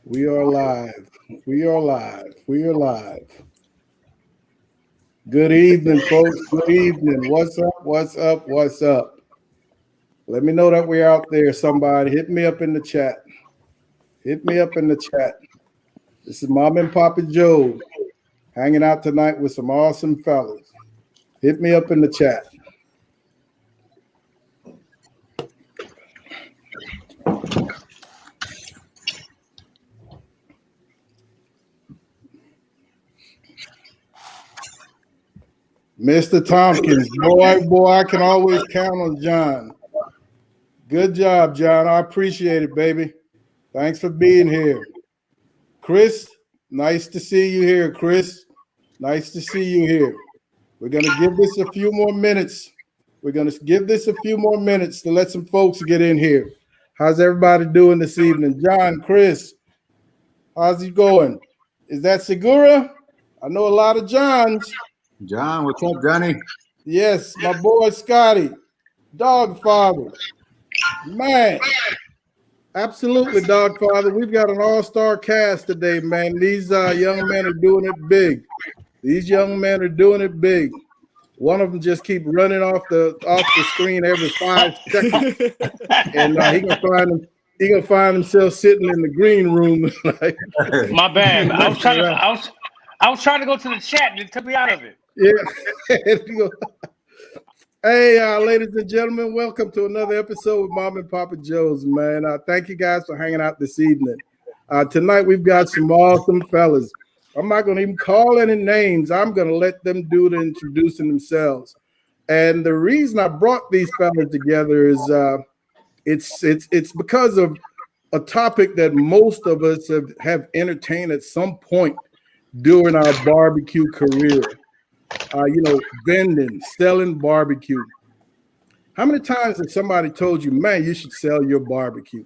We are live. We are live. We are live. Good evening, folks. Good evening. What's up? What's up? What's up? Let me know that we're out there. Somebody hit me up in the chat. Hit me up in the chat. This is Mom and Papa Joe hanging out tonight with some awesome fellas. Hit me up in the chat. Mr. Tompkins, boy, I can always count on John. Good job, John. I appreciate it, baby. Thanks for being here. Chris, nice to see you here, Chris. Nice to see you here. We're going to give this a few more minutes. We're going to give this a few more minutes to let some folks get in here. How's everybody doing this evening? John, Chris, how's it going? Is that Segura? I know a lot of Johns. John, what's up, Johnny? Yes, my boy Scotty, Dog Father. Man, absolutely, Dog Father. We've got an all-star cast today, man. These young men are doing it big. These young men are doing it big. One of them just keep running off the screen every 5 seconds, and he gonna find himself sitting in the green room. Like, my bad. I was trying to go to the chat and it took me out of it. Yeah. Hey, ladies and gentlemen, welcome to another episode of Mom and Papa Joe's, man. Thank you guys for hanging out this evening. Tonight we've got some awesome fellas. I'm not going to even call any names. I'm going to let them do the introducing themselves. And the reason I brought these fellas together is it's because of a topic that most of us have entertained at some point during our barbecue career. Vending, selling barbecue. How many times has somebody told you, man, you should sell your barbecue?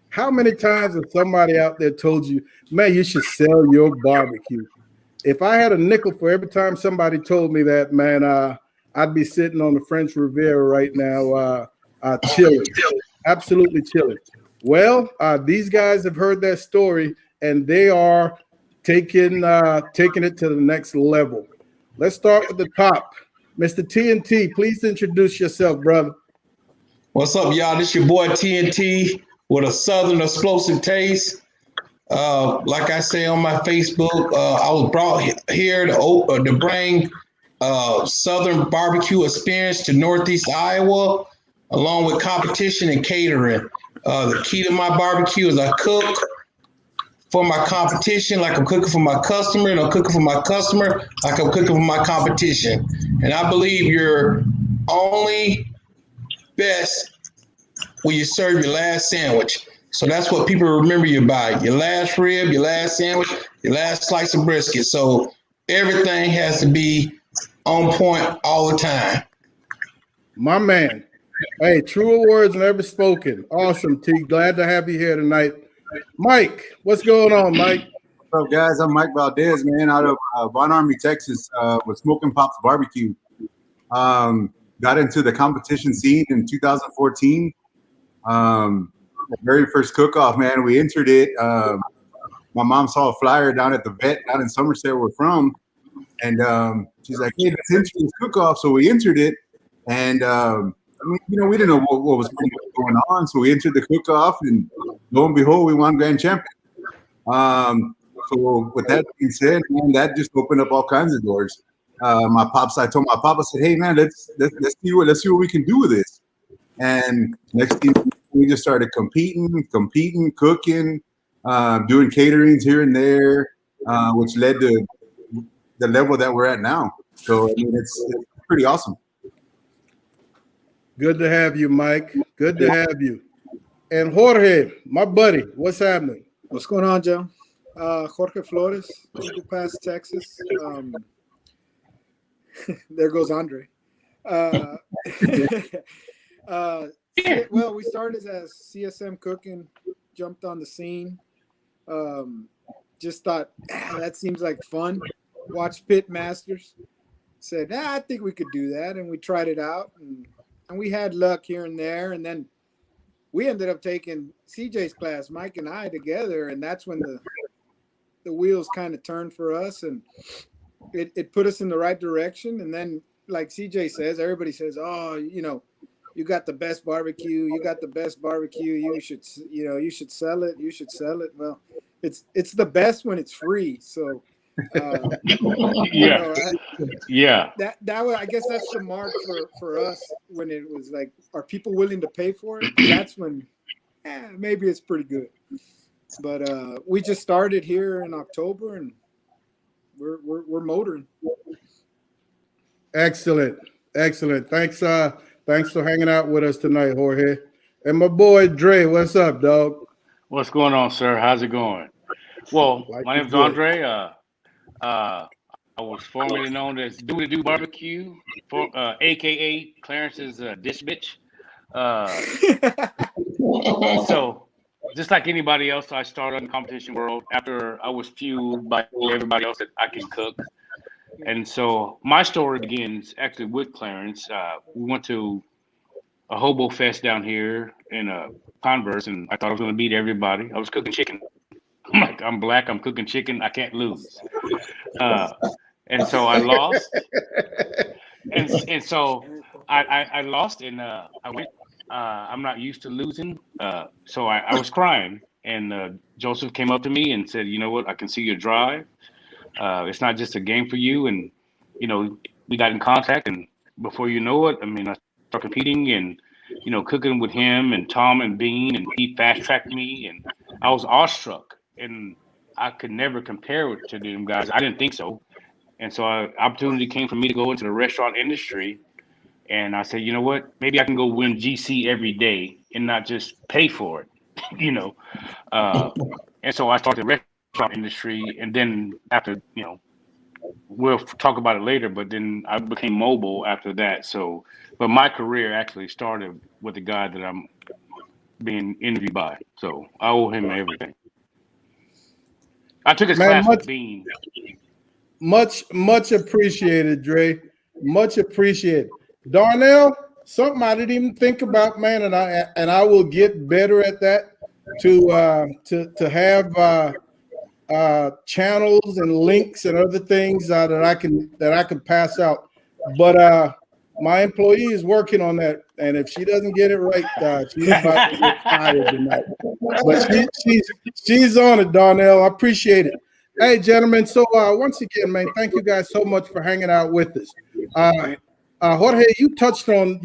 How many times has somebody out there told you, man, you should sell your barbecue? If I had a nickel for every time somebody told me that, man, I'd be sitting on the French Riviera right now, chilling, absolutely chilling. Well, these guys have heard that story, and they are taking it to the next level. Let's start with the top. Mr. TNT, please introduce yourself, brother. What's up, y'all? This your boy TNT with a Southern explosive taste. Like I say on my Facebook, I was brought here to bring Southern barbecue experience to Northeast Iowa, along with competition and catering. The key to my barbecue is I cook for my competition like I'm cooking for my customer, and I'm cooking for my customer like I'm cooking for my competition. And I believe you're only best when you serve your last sandwich. So that's what people remember you by: your last rib, your last sandwich, your last slice of brisket. So everything has to be on point all the time. My man. Hey, truer words never spoken. Awesome, T. Glad to have you here tonight. Mike, what's going on, Mike? What's up, guys? I'm Mike Valdez, man, out of Von Army, Texas, with Smokin Pops Barbecue. Got into the competition scene in 2014. The very first cook-off, man, we entered it. My mom saw a flyer down at the vet down in Somerset where we're from, and she's like, hey, let's enter this cook-off. So we entered it, and we didn't know what was going on, so we entered the cook-off, and lo and behold, we won grand champion. So with that being said, man, that just opened up all kinds of doors. I told my pop, I said, hey, man, let's see what we can do with this. And next thing we just started competing, cooking, doing caterings here and there, which led to the level that we're at now. So I mean, it's pretty awesome. Good to have you, Mike. Good to have you. And Jorge, my buddy, what's happening? What's going on, Joe? Jorge Flores, Eagle Pass, Texas. There goes Andre. Well, we started as CSM cooking, jumped on the scene. Just thought, that seems like fun. Watched Pit Masters. Said, I think we could do that. And we tried it out. And we had luck here and there. And then we ended up taking CJ's class, Mike and I together, and that's when the wheels kind of turned for us, and it put us in the right direction. And then, like CJ says, everybody says, oh, you got the best barbecue. You got the best barbecue. You should sell it. You should sell it. Well, it's the best when it's free. So, yeah. That was, I guess that's the mark for us when it was like, are people willing to pay for it? That's when maybe it's pretty good. But we just started here in October, and we're motoring. Excellent. Thanks for hanging out with us tonight, Jorge. And my boy Dre, what's up, dog? What's going on, sir? How's it going? Well, my name's Andre. I was formerly known as DWID Barbecue, aka Clarence's dish bitch. So, just like anybody else, I started in the competition world after I was fueled by everybody else that I can cook. And so my story begins actually with Clarence. We went to a hobo fest down here in Converse, and I thought I was going to beat everybody. I was cooking chicken. I'm like, I'm black, I'm cooking chicken, I can't lose. And so I lost. And so I lost, and I went. I'm not used to losing. So I was crying, and Joseph came up to me and said, you know what, I can see your drive. It's not just a game for you. And, we got in contact, and before you know it, I started competing and, cooking with him and Tom and Bean, and he fast-tracked me, and I was awestruck, and I could never compare it to them guys. I didn't think so. And so opportunity came for me to go into the restaurant industry, and I said, you know what, maybe I can go win GC every day and not just pay for it, And so I started the restaurant industry, and then after, we'll talk about it later, but then I became mobile after that. So, but my career actually started with the guy that I'm being interviewed by. So I owe him everything. I took his class with Bean. Much appreciated, Dre. Much appreciated. Darnell, something I didn't even think about, man, and I will get better at that, to have channels and links and other things that I can pass out. But my employee is working on that, and if she doesn't get it right, she's about to get fired tonight. But she's on it, Darnell. I appreciate it. Hey, gentlemen. So once again, man, thank you guys so much for hanging out with us. Jorge, you touched on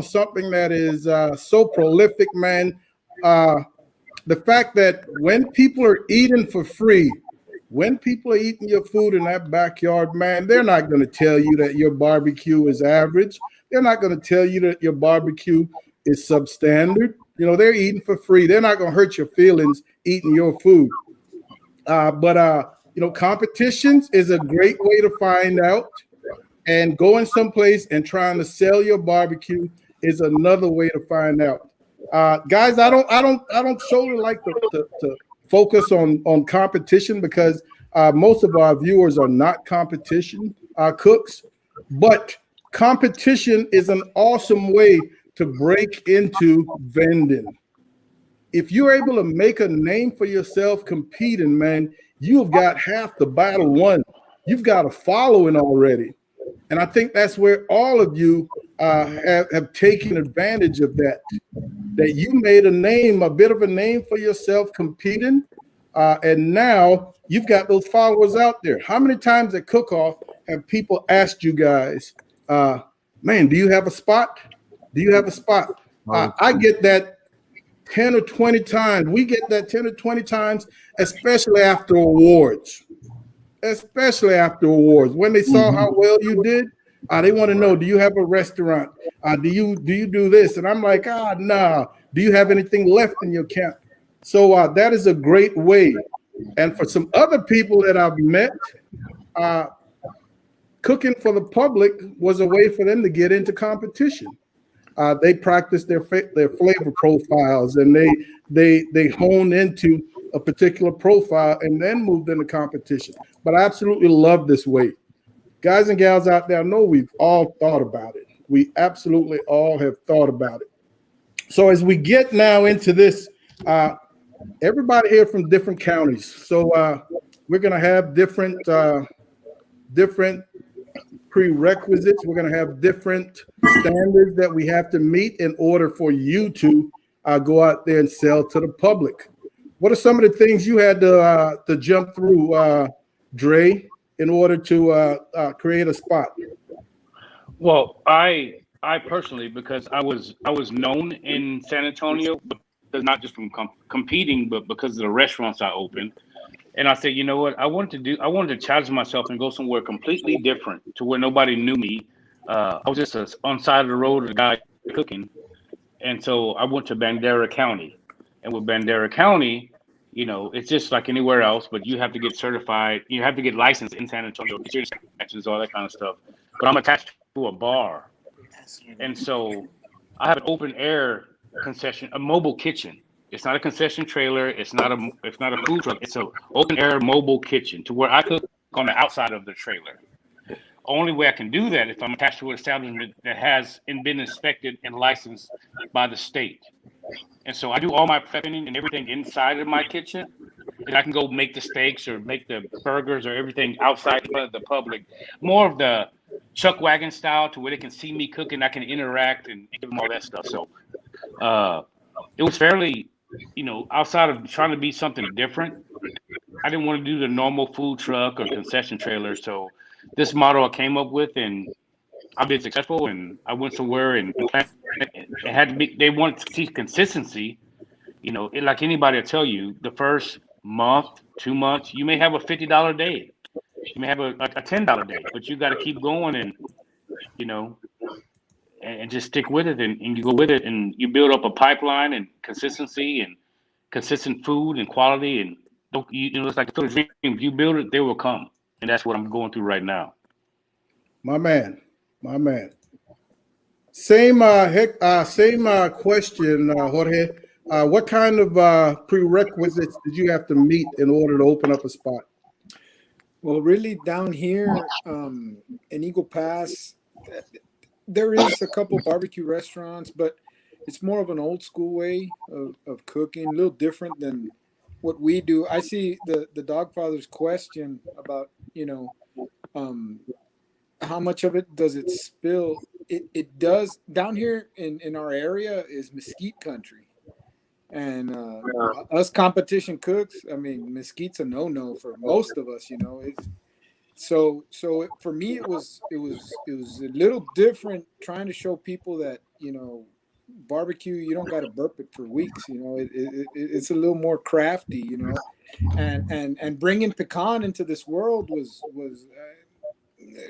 something that is so prolific, man. The fact that when people are eating for free, when people are eating your food in that backyard, man, they're not going to tell you that your barbecue is average. They're not going to tell you that your barbecue is substandard. They're eating for free. They're not going to hurt your feelings eating your food. But competitions is a great way to find out, and going someplace and trying to sell your barbecue is another way to find out. Guys, I don't solely like to focus on competition, because most of our viewers are not competition cooks, but competition is an awesome way to break into vending. If you're able to make a name for yourself competing, man, you've got half the battle won. You've got a following already. And I think that's where all of you have taken advantage of that you made a bit of a name for yourself competing. And now you've got those followers out there. How many times at cook-off have people asked you guys, man, do you have a spot? Do you have a spot? I get that 10 or 20 times. We get that 10 or 20 times, especially after awards. When they saw how well you did, they want to know, do you have a restaurant? Do you do this? And I'm like, nah. Do you have anything left in your camp? So that is a great way. And for some other people that I've met, cooking for the public was a way for them to get into competition. They practice their flavor profiles, and they hone into a particular profile and then moved into competition. But I absolutely love this way. Guys and gals out there, I know we've all thought about it. We absolutely all have thought about it. So as we get now into this, everybody here from different counties. So we're going to have different prerequisites. We're going to have different standards that we have to meet in order for you to go out there and sell to the public. What are some of the things you had to jump through, Dre, in order to create a spot? Well, I personally, because I was known in San Antonio, because not just from competing, but because of the restaurants I opened. And I said, you know what, I wanted to challenge myself and go somewhere completely different to where nobody knew me. I was just on side of the road, a guy cooking. And so I went to Bandera County. And with Bandera County, you know, it's just like anywhere else, but you have to get certified. You have to get licensed in San Antonio, get your inspections, all that kind of stuff. But I'm attached to a bar. And so I have an open air concession, a mobile kitchen. It's not a concession trailer. It's not a food truck. It's an open air mobile kitchen to where I cook on the outside of the trailer. Only way I can do that if I'm attached to an establishment that has been inspected and licensed by the state. And so I do all my prepping and everything inside of my kitchen, and I can go make the steaks or make the burgers or everything outside of the public. More of the chuck wagon style to where they can see me cooking. I can interact and give them all that stuff. So it was fairly, you know, outside of trying to be something different. I didn't want to do the normal food truck or concession trailer. So this model I came up with, and I've been successful. And I went somewhere and it had to be. They want to see consistency. You know, like anybody will tell you, the first month, 2 months, you may have a $50 day. You may have a $10 day, but you got to keep going and, you know, and just stick with it and you go with it and you build up a pipeline and consistency and consistent food and quality. And, you know, it's like a dream. If you build it, they will come. And that's what I'm going through right now. My man. Same question, Jorge. What kind of prerequisites did you have to meet in order to open up a spot? Well, really down here in Eagle Pass, there is a couple barbecue restaurants, but it's more of an old school way of cooking, a little different than what we do. I see the Dogfather's question about, you know, how much of it does it spill? It does. Down here in our area is mesquite country. And us competition cooks, I mean, mesquite's a no-no for most of us, you know. So for me, it was a little different trying to show people that, you know, barbecue, you don't got to burp it for weeks, you know. It's a little more crafty, you know. And bringing pecan into this world was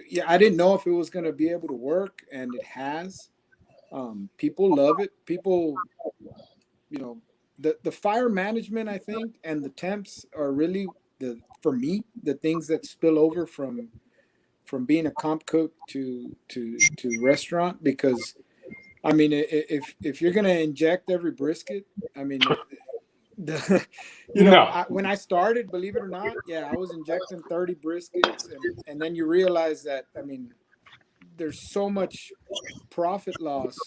yeah, I didn't know if it was going to be able to work, and it has. People love it. People, you know, the fire management, I think, and the temps are really for me the things that spill over from being a comp cook to restaurant. Because I mean, if you're gonna inject every brisket, I mean, when I started, believe it or not, yeah, I was injecting 30 briskets, and then you realize that, I mean, there's so much profit loss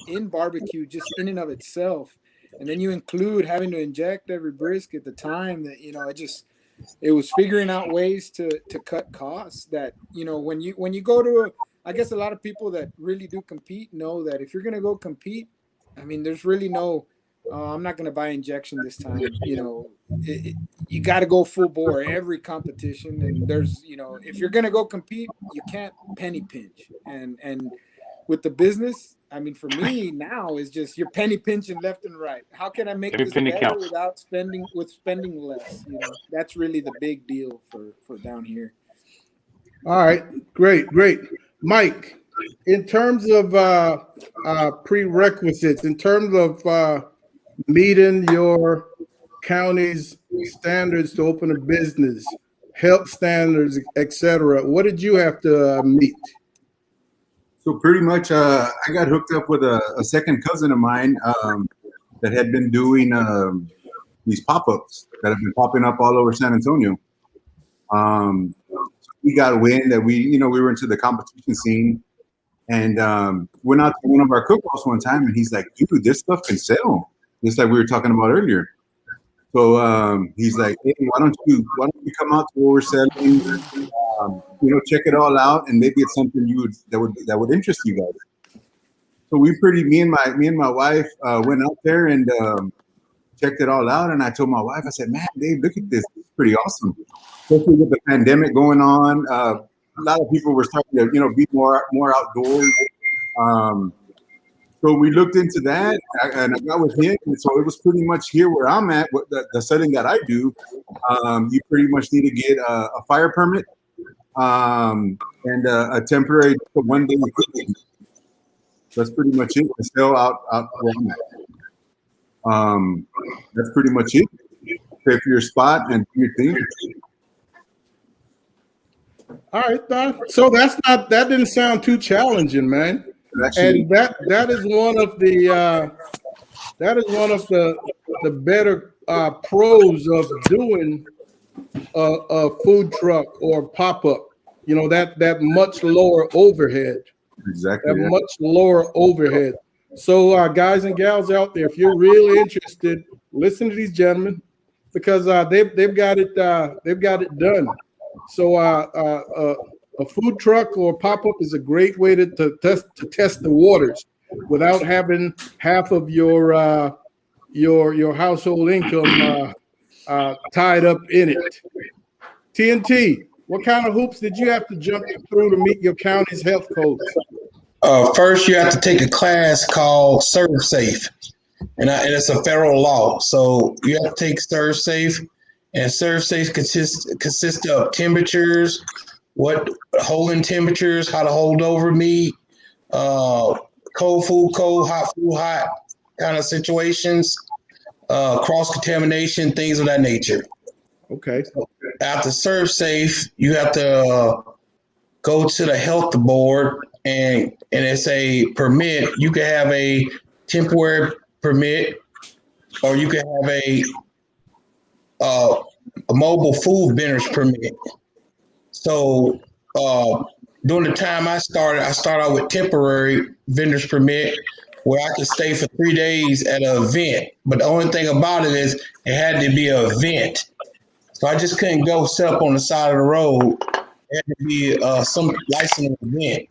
in barbecue just in and of itself. And then you include having to inject every brisket, the time that, you know, it was figuring out ways to cut costs that, you know, when you go to I guess a lot of people that really do compete know that if you're going to go compete, I mean, there's really no, I'm not going to buy injection this time. You know, you got to go full bore every competition. And there's, you know, if you're going to go compete, you can't penny pinch. And with the business, I mean, for me now is just you're penny pinching left and right. How can I make this better without spending less? You know, that's really the big deal for down here. All right, great. Mike, in terms of prerequisites, in terms of meeting your county's standards to open a business, health standards, etc., what did you have to meet? So pretty much, I got hooked up with a second cousin of mine that had been doing these pop-ups that have been popping up all over San Antonio. We got wind that we were into the competition scene, and went out to one of our cook-offs one time, and he's like, dude, this stuff can sell, just like we were talking about earlier. So he's like, hey, why don't you come out to where we're selling, check it all out, and maybe it's something that would interest you guys. So me and my wife went out there and checked it all out, and I told my wife, I said, man, Dave, look at this. It's pretty awesome. Especially with the pandemic going on. A lot of people were starting to, be more outdoors. So we looked into that, and I got with him. And so it was pretty much here where I'm at, the setting that I do. You pretty much need to get a fire permit and a temporary 1-day equipment. That's pretty much it. To sell out where I'm at. That's pretty much it. Pay for your spot and do your thing. All right, so that didn't sound too challenging, man. Actually, and that is one of the better pros of doing a food truck or pop-up. That much lower overhead. Exactly. That much lower overhead. So guys and gals out there, if you're really interested, listen to these gentlemen, because they've got it done. So a food truck or pop-up is a great way to test the waters without having half of your household income tied up in it. TNT, what kind of hoops did you have to jump through to meet your county's health codes? First, you have to take a class called Serve Safe, and it's a federal law. So you have to take Serve Safe, and Serve Safe consists of temperatures, holding temperatures, how to hold over meat, cold food cold, hot food hot kind of situations, cross contamination, things of that nature. Okay. After Serve Safe, you have to go to the health board, and it's a permit. You can have a temporary permit, or you can have a mobile food vendors permit. So during the time I started out with temporary vendors permit, where I could stay for 3 days at an event. But the only thing about it is it had to be an event. So I just couldn't go set up on the side of the road. It had to be some licensed event.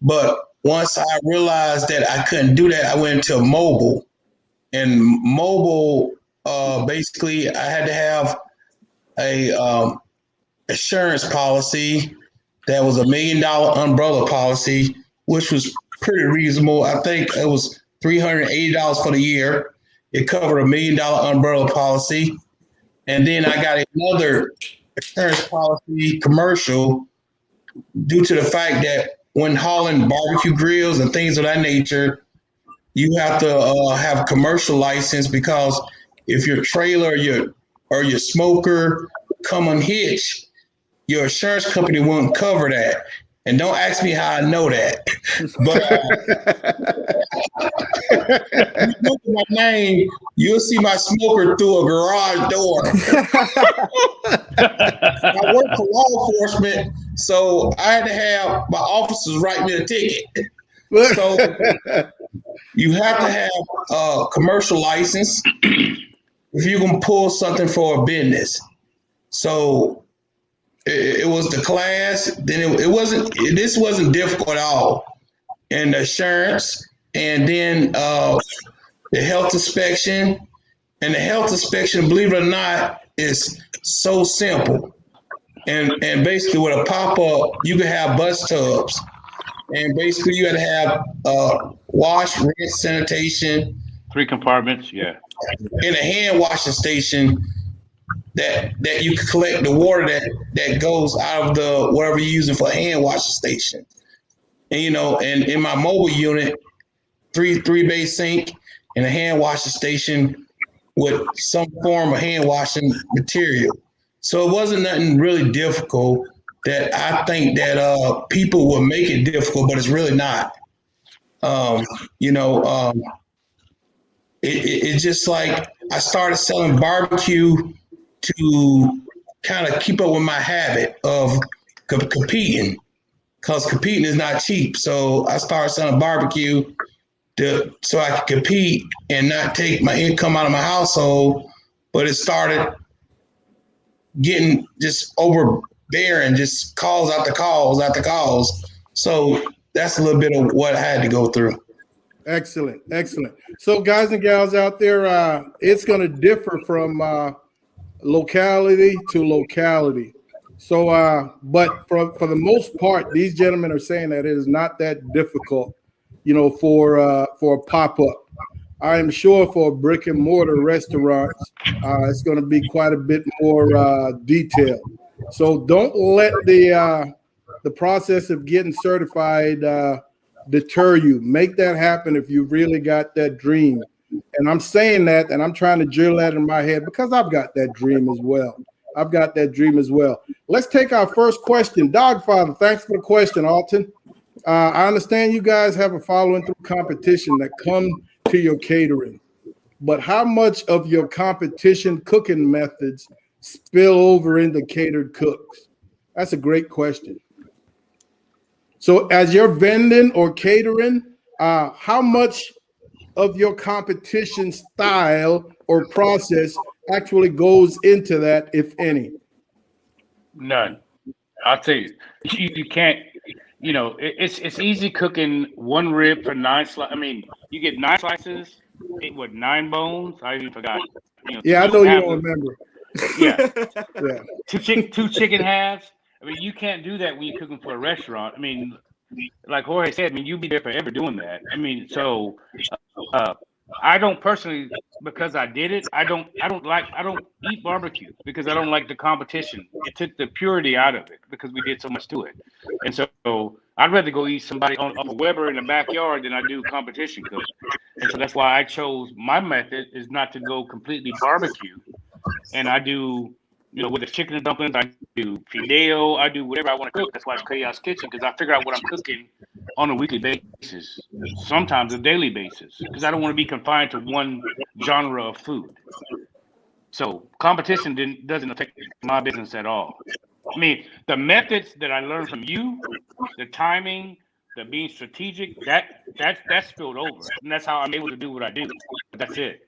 But once I realized that I couldn't do that, I went into mobile. And mobile, basically, I had to have a insurance policy that was $1 million umbrella policy, which was pretty reasonable. I think it was $380 for the year. It covered $1 million umbrella policy. And then I got another insurance policy commercial due to the fact that when hauling barbecue grills and things of that nature, you have to have a commercial license, because if your trailer or your smoker come unhitched, your insurance company won't cover that. And don't ask me how I know that. But if you look at my name, you'll see my smoker through a garage door. I work for law enforcement, so I had to have my officers write me a ticket. So you have to have a commercial license if you can pull something for a business. So it was the class. Then this wasn't difficult at all. And the insurance, and then the health inspection. And the health inspection, believe it or not, is so simple. And basically with a pop-up, you can have bus tubs. And basically you got to have wash, rinse, sanitation. 3 compartments, yeah. In a hand washing station that you can collect the water that goes out of the whatever you're using for a hand washing station. And and in my mobile unit, three bay sink and a hand washing station with some form of hand washing material. So it wasn't nothing really difficult that I think that people will make it difficult, but it's really not. It's just like I started selling barbecue to kind of keep up with my habit of competing. because competing is not cheap. So I started selling barbecue so I could compete and not take my income out of my household. But it started getting just overbearing, just calls after calls after calls. So that's a little bit of what I had to go through. Excellent, excellent. So, guys and gals out there, it's going to differ from locality to locality. So, but for the most part, these gentlemen are saying that it is not that difficult, for a pop-up. I am sure for brick and mortar restaurants, it's going to be quite a bit more detailed. So don't let the process of getting certified deter you. Make that happen if you really got that dream. And I'm saying that, and I'm trying to drill that in my head because I've got that dream as well. Let's take our first question. Dogfather, thanks for the question, Alton. I understand you guys have a following through competition that come to your catering, but how much of your competition cooking methods spill over into catered cooks? That's a great question. So as you're vending or catering, how much of your competition style or process actually goes into that, if any? None. I'll tell you, you can't. It's easy cooking one rib for 9 slices. I mean, you get 9 slices with 9 bones. I even forgot. Yeah, I know you don't remember. Yeah, yeah. Two chicken halves. I mean, you can't do that when you're cooking for a restaurant. I mean, like Jorge said, I mean, you'd be there forever doing that. I mean, so I don't personally, because I did it. I don't eat barbecue because I don't like the competition. It took the purity out of it because we did so much to it, and so I'd rather go eat somebody off a Weber in the backyard than I do competition cook. And so that's why I chose my method is not to go completely barbecue, and I do. With the chicken and dumplings, I do fideo, I do whatever I want to cook. That's why it's Kaos Kitchen, because I figure out what I'm cooking on a weekly basis, sometimes a daily basis, because I don't want to be confined to one genre of food. So competition doesn't affect my business at all. I mean, the methods that I learned from you, the timing, the being strategic, that's spilled over, and that's how I'm able to do what I do. But that's it.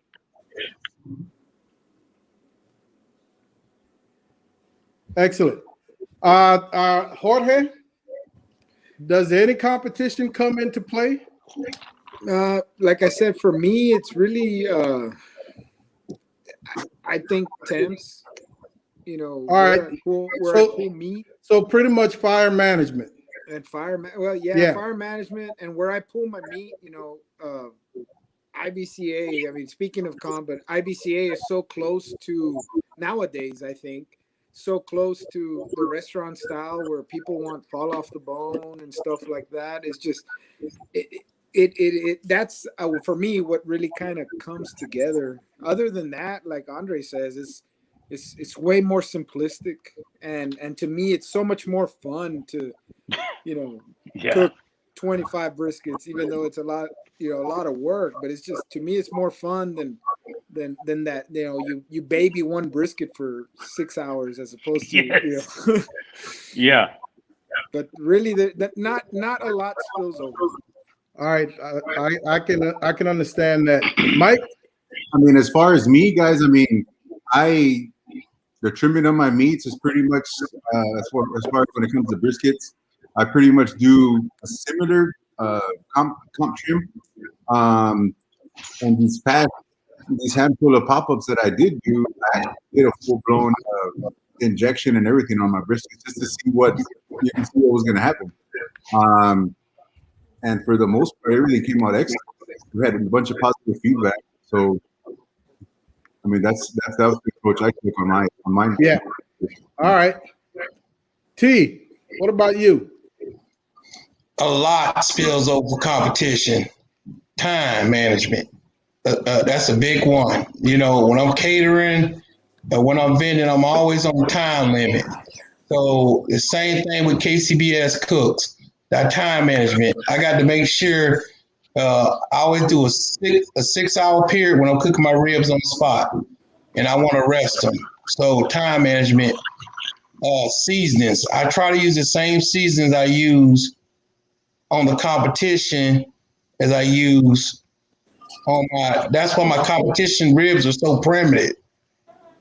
Excellent. Jorge, does any competition come into play? Like I said, for me, it's really, I think temps, All right. I pull meat. So pretty much fire management. And fire management, and where I pull my meat, IBCA. I mean, speaking of but IBCA is so close to nowadays, I think, so close to the restaurant style where people want fall off the bone and stuff like that. It's just that's for me what really kind of comes together. Other than that, like Andre says, it's way more simplistic, and to me it's so much more fun to cook 25 briskets, even though it's a lot of work, but it's just, to me, it's more fun than that. You baby one brisket for 6 hours as opposed to Yeah. But really, not a lot spills over. All right, I can understand that, Mike. I mean, as far as me, guys, I mean, the trimming of my meats is pretty much as far as when it comes to briskets, I pretty much do a similar comp trim. And these handful of pop-ups that I did do, I did a full-blown injection and everything on my briskets just to see what was going to happen. And for the most part, everything came out excellent. We had a bunch of positive feedback. So, I mean, that was the approach I took on mine. Yeah. All right. T, what about you? A lot spills over competition. Time management. That's a big one. When I'm catering, when I'm vending, I'm always on time limit. So the same thing with KCBS cooks. That time management. I got to make sure I always do a 6-hour period when I'm cooking my ribs on the spot, and I want to rest them. So time management seasonings. I try to use the same seasonings I use on the competition as I use on my. That's why my competition ribs are so primitive,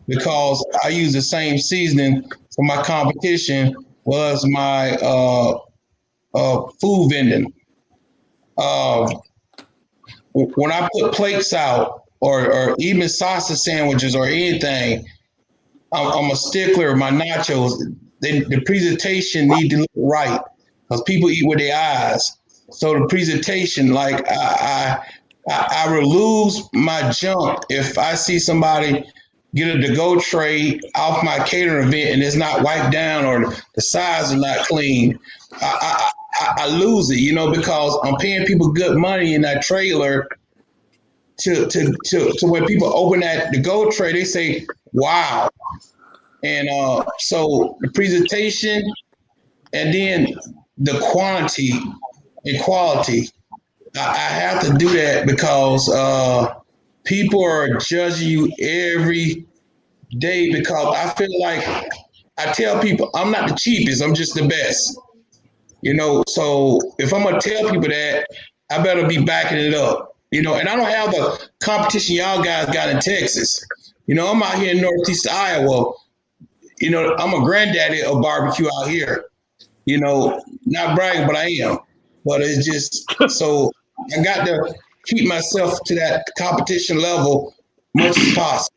because I use the same seasoning for my competition was my food vending. When I put plates out, or even sausage sandwiches or anything, I'm a stickler. My nachos, the presentation need to look right, because people eat with their eyes. So the presentation, like I will lose my jump if I see somebody get a to-go tray off my catering event and it's not wiped down or the sides are not clean. I lose it, because I'm paying people good money in that trailer to when people open that to-go tray, they say, wow. And so the presentation and then the quantity and quality, I have to do that because people are judging you every day, because I feel like I tell people I'm not the cheapest, I'm just the best. So if I'm gonna tell people that, I better be backing it up. And I don't have the competition y'all guys got in Texas. I'm out here in Northeast Iowa. I'm a granddaddy of barbecue out here. Not bragging, but I am. But it's just so I got to keep myself to that competition level much as possible.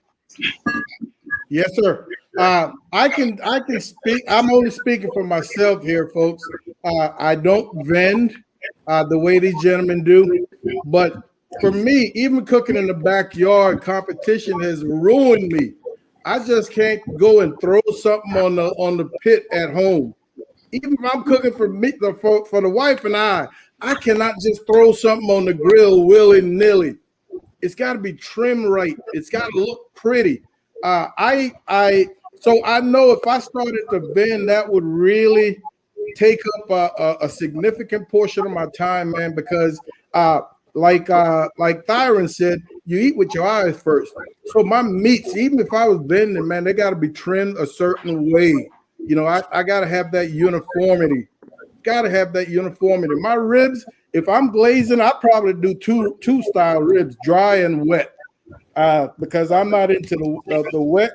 Yes, sir. I can speak. I'm only speaking for myself here, folks. I don't vend the way these gentlemen do, but for me, even cooking in the backyard, competition has ruined me. I just can't go and throw something on the pit at home. Even if I'm cooking for me, for the wife and I cannot just throw something on the grill willy-nilly. It's got to be trimmed right. It's got to look pretty. So I know if I started to vend, that would really take up a significant portion of my time, man, because like Thyron said, you eat with your eyes first. So my meats, even if I was vending, man, they got to be trimmed a certain way. I got to have that uniformity. Got to have that uniformity. My ribs, if I'm glazing, I probably do two style ribs, dry and wet, because I'm not into the wet.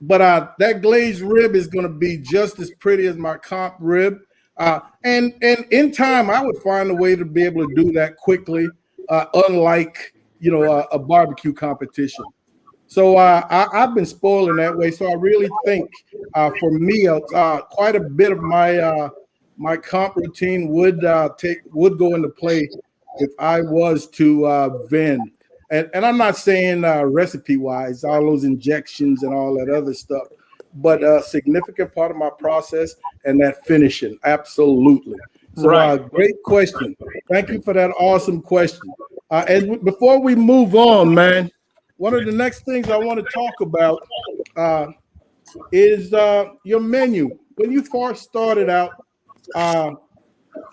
But that glazed rib is going to be just as pretty as my comp rib. And in time, I would find a way to be able to do that quickly, unlike a barbecue competition. So I've been spoiling that way. So I really think for me, quite a bit of my comp routine would go into play if I was to vend. And I'm not saying recipe wise, all those injections and all that other stuff, but a significant part of my process and that finishing, absolutely. So great question. Thank you for that awesome question. And before we move on, man, one of the next things I want to talk about is your menu. When you first started out,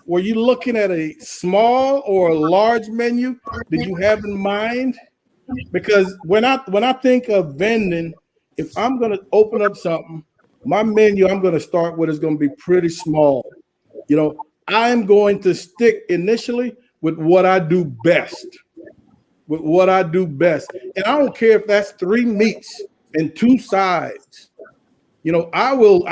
were you looking at a small or a large menu? Did you have in mind? Because when I think of vending, if I'm going to open up something, my menu I'm going to start with is going to be pretty small. I'm going to stick initially with what I do best. And I don't care if that's 3 meats and 2 sides. I will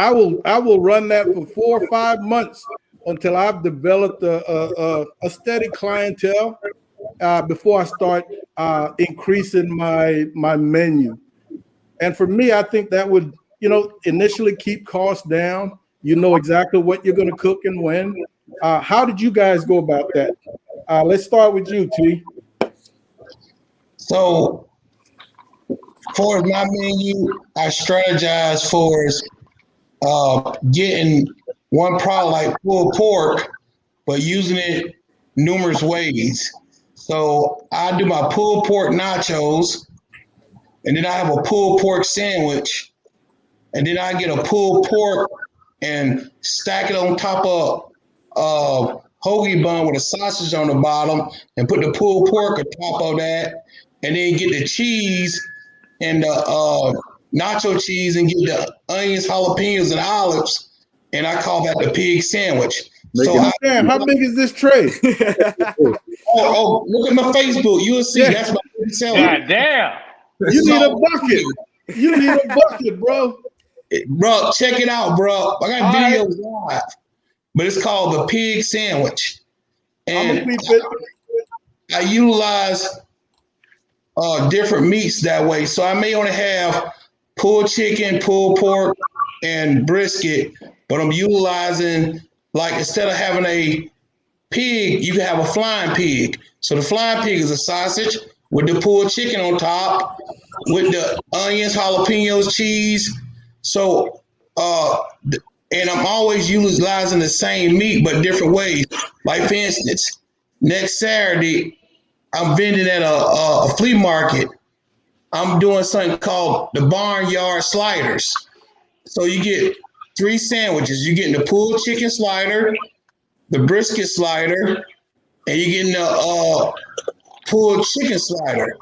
run that for 4 or 5 months until I've developed a steady clientele before I start increasing my menu. And for me, I think that would, initially keep costs down. Exactly what you're going to cook and when. How did you guys go about that? Let's start with you, T. So for my menu, I strategize for getting one product like pulled pork, but using it numerous ways. So I do my pulled pork nachos, and then I have a pulled pork sandwich, and then I get a pulled pork and stack it on top of a hoagie bun with a sausage on the bottom, and put the pulled pork on top of that, and then get the cheese and the nacho cheese and get the onions, jalapenos, and olives, and I call that the pig sandwich. Damn, how big is this tray? Look at my Facebook. You'll see. Yeah. That's my pig sandwich. God damn. You need a bucket. You need a bucket, bro. Bro, check it out, bro. I got videos live, but it's called the pig sandwich. And I utilize different meats that way. So I may only have pulled chicken, pulled pork, and brisket, but I'm utilizing, like, instead of having a pig, you can have a flying pig. So the flying pig is a sausage with the pulled chicken on top, with the onions, jalapenos, cheese. So, and I'm always utilizing the same meat, but different ways. Like, for instance, next Saturday, I'm vending at a flea market. I'm doing something called the barnyard sliders. So you get 3 sandwiches. You're getting the pulled chicken slider, the brisket slider, and you're getting the pulled chicken slider.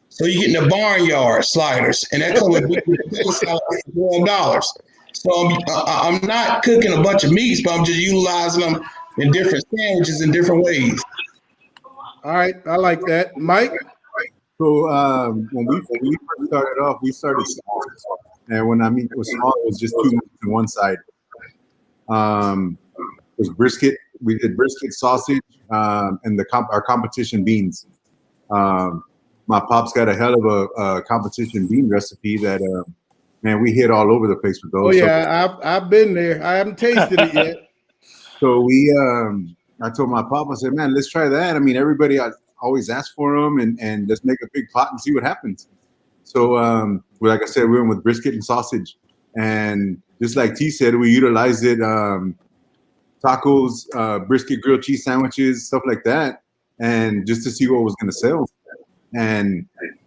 So you're getting the barnyard sliders, and that comes with $12. So I'm not cooking a bunch of meats, but I'm just utilizing them in different sandwiches in different ways. All right, I like that, Mike. So when we first started off, we started small, and when I mean it was small, it was just 2 meats on one side. It was brisket. We did brisket, sausage, and our competition beans. My pop's got a hell of a competition bean recipe that man, we hit all over the place with those. Oh yeah, I've been there. I haven't tasted it yet. So I told my pop, I said, man, let's try that. I mean, everybody always asks for them, and let's make a big pot and see what happens. So, like I said, we went with brisket and sausage, and just like T said, we utilized it, tacos, brisket grilled cheese sandwiches, stuff like that, and just to see what was going to sell. And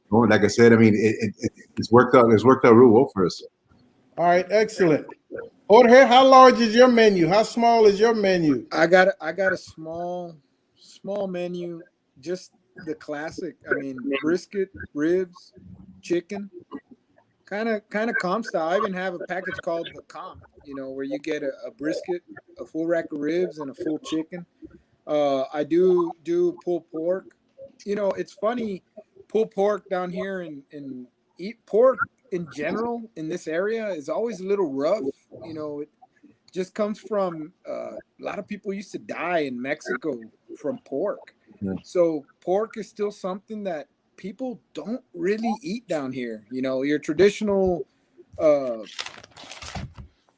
like I said, I mean, it's worked out. It's worked out real well for us. All right, excellent. Jorge, how large is your menu? How small is your menu? I got a small menu, just the classic. I mean, brisket, ribs, chicken, kind of comp style. I even have a package called the comp, where you get a brisket, a full rack of ribs, and a full chicken. I do pulled pork. It's funny, pulled pork down here and eat pork in general in this area is always a little rough. It just comes from a lot of people used to die in Mexico from pork. Yeah. So pork is still something that people don't really eat down here. Your traditional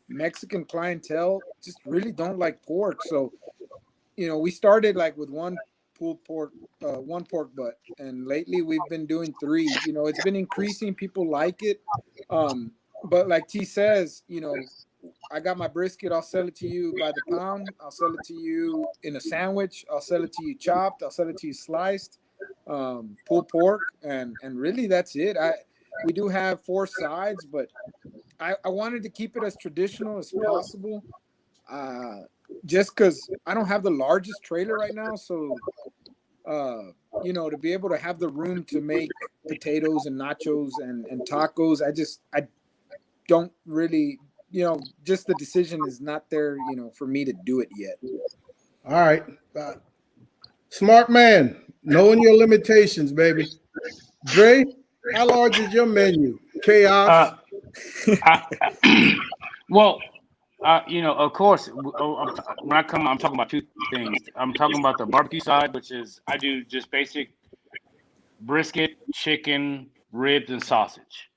Mexican clientele just really don't like pork. So, we started like with one pulled pork, one pork butt, and lately we've been doing 3. It's been increasing. People like it. But like T says, I got my brisket. I'll sell it to you by the pound. I'll sell it to you in a sandwich. I'll sell it to you chopped. I'll sell it to you sliced. Pulled pork, and really that's it. We do have 4 sides, but I wanted to keep it as traditional as possible. Just because I don't have the largest trailer right now, so to be able to have the room to make potatoes and nachos and tacos, I don't really, just the decision is not there, for me to do it yet. All right, smart man, knowing your limitations, baby. Dre, how large is your menu? Chaos. Well. Of course, when I come, I'm talking about 2 things. I'm talking about the barbecue side, which is I do just basic brisket, chicken, ribs, and sausage.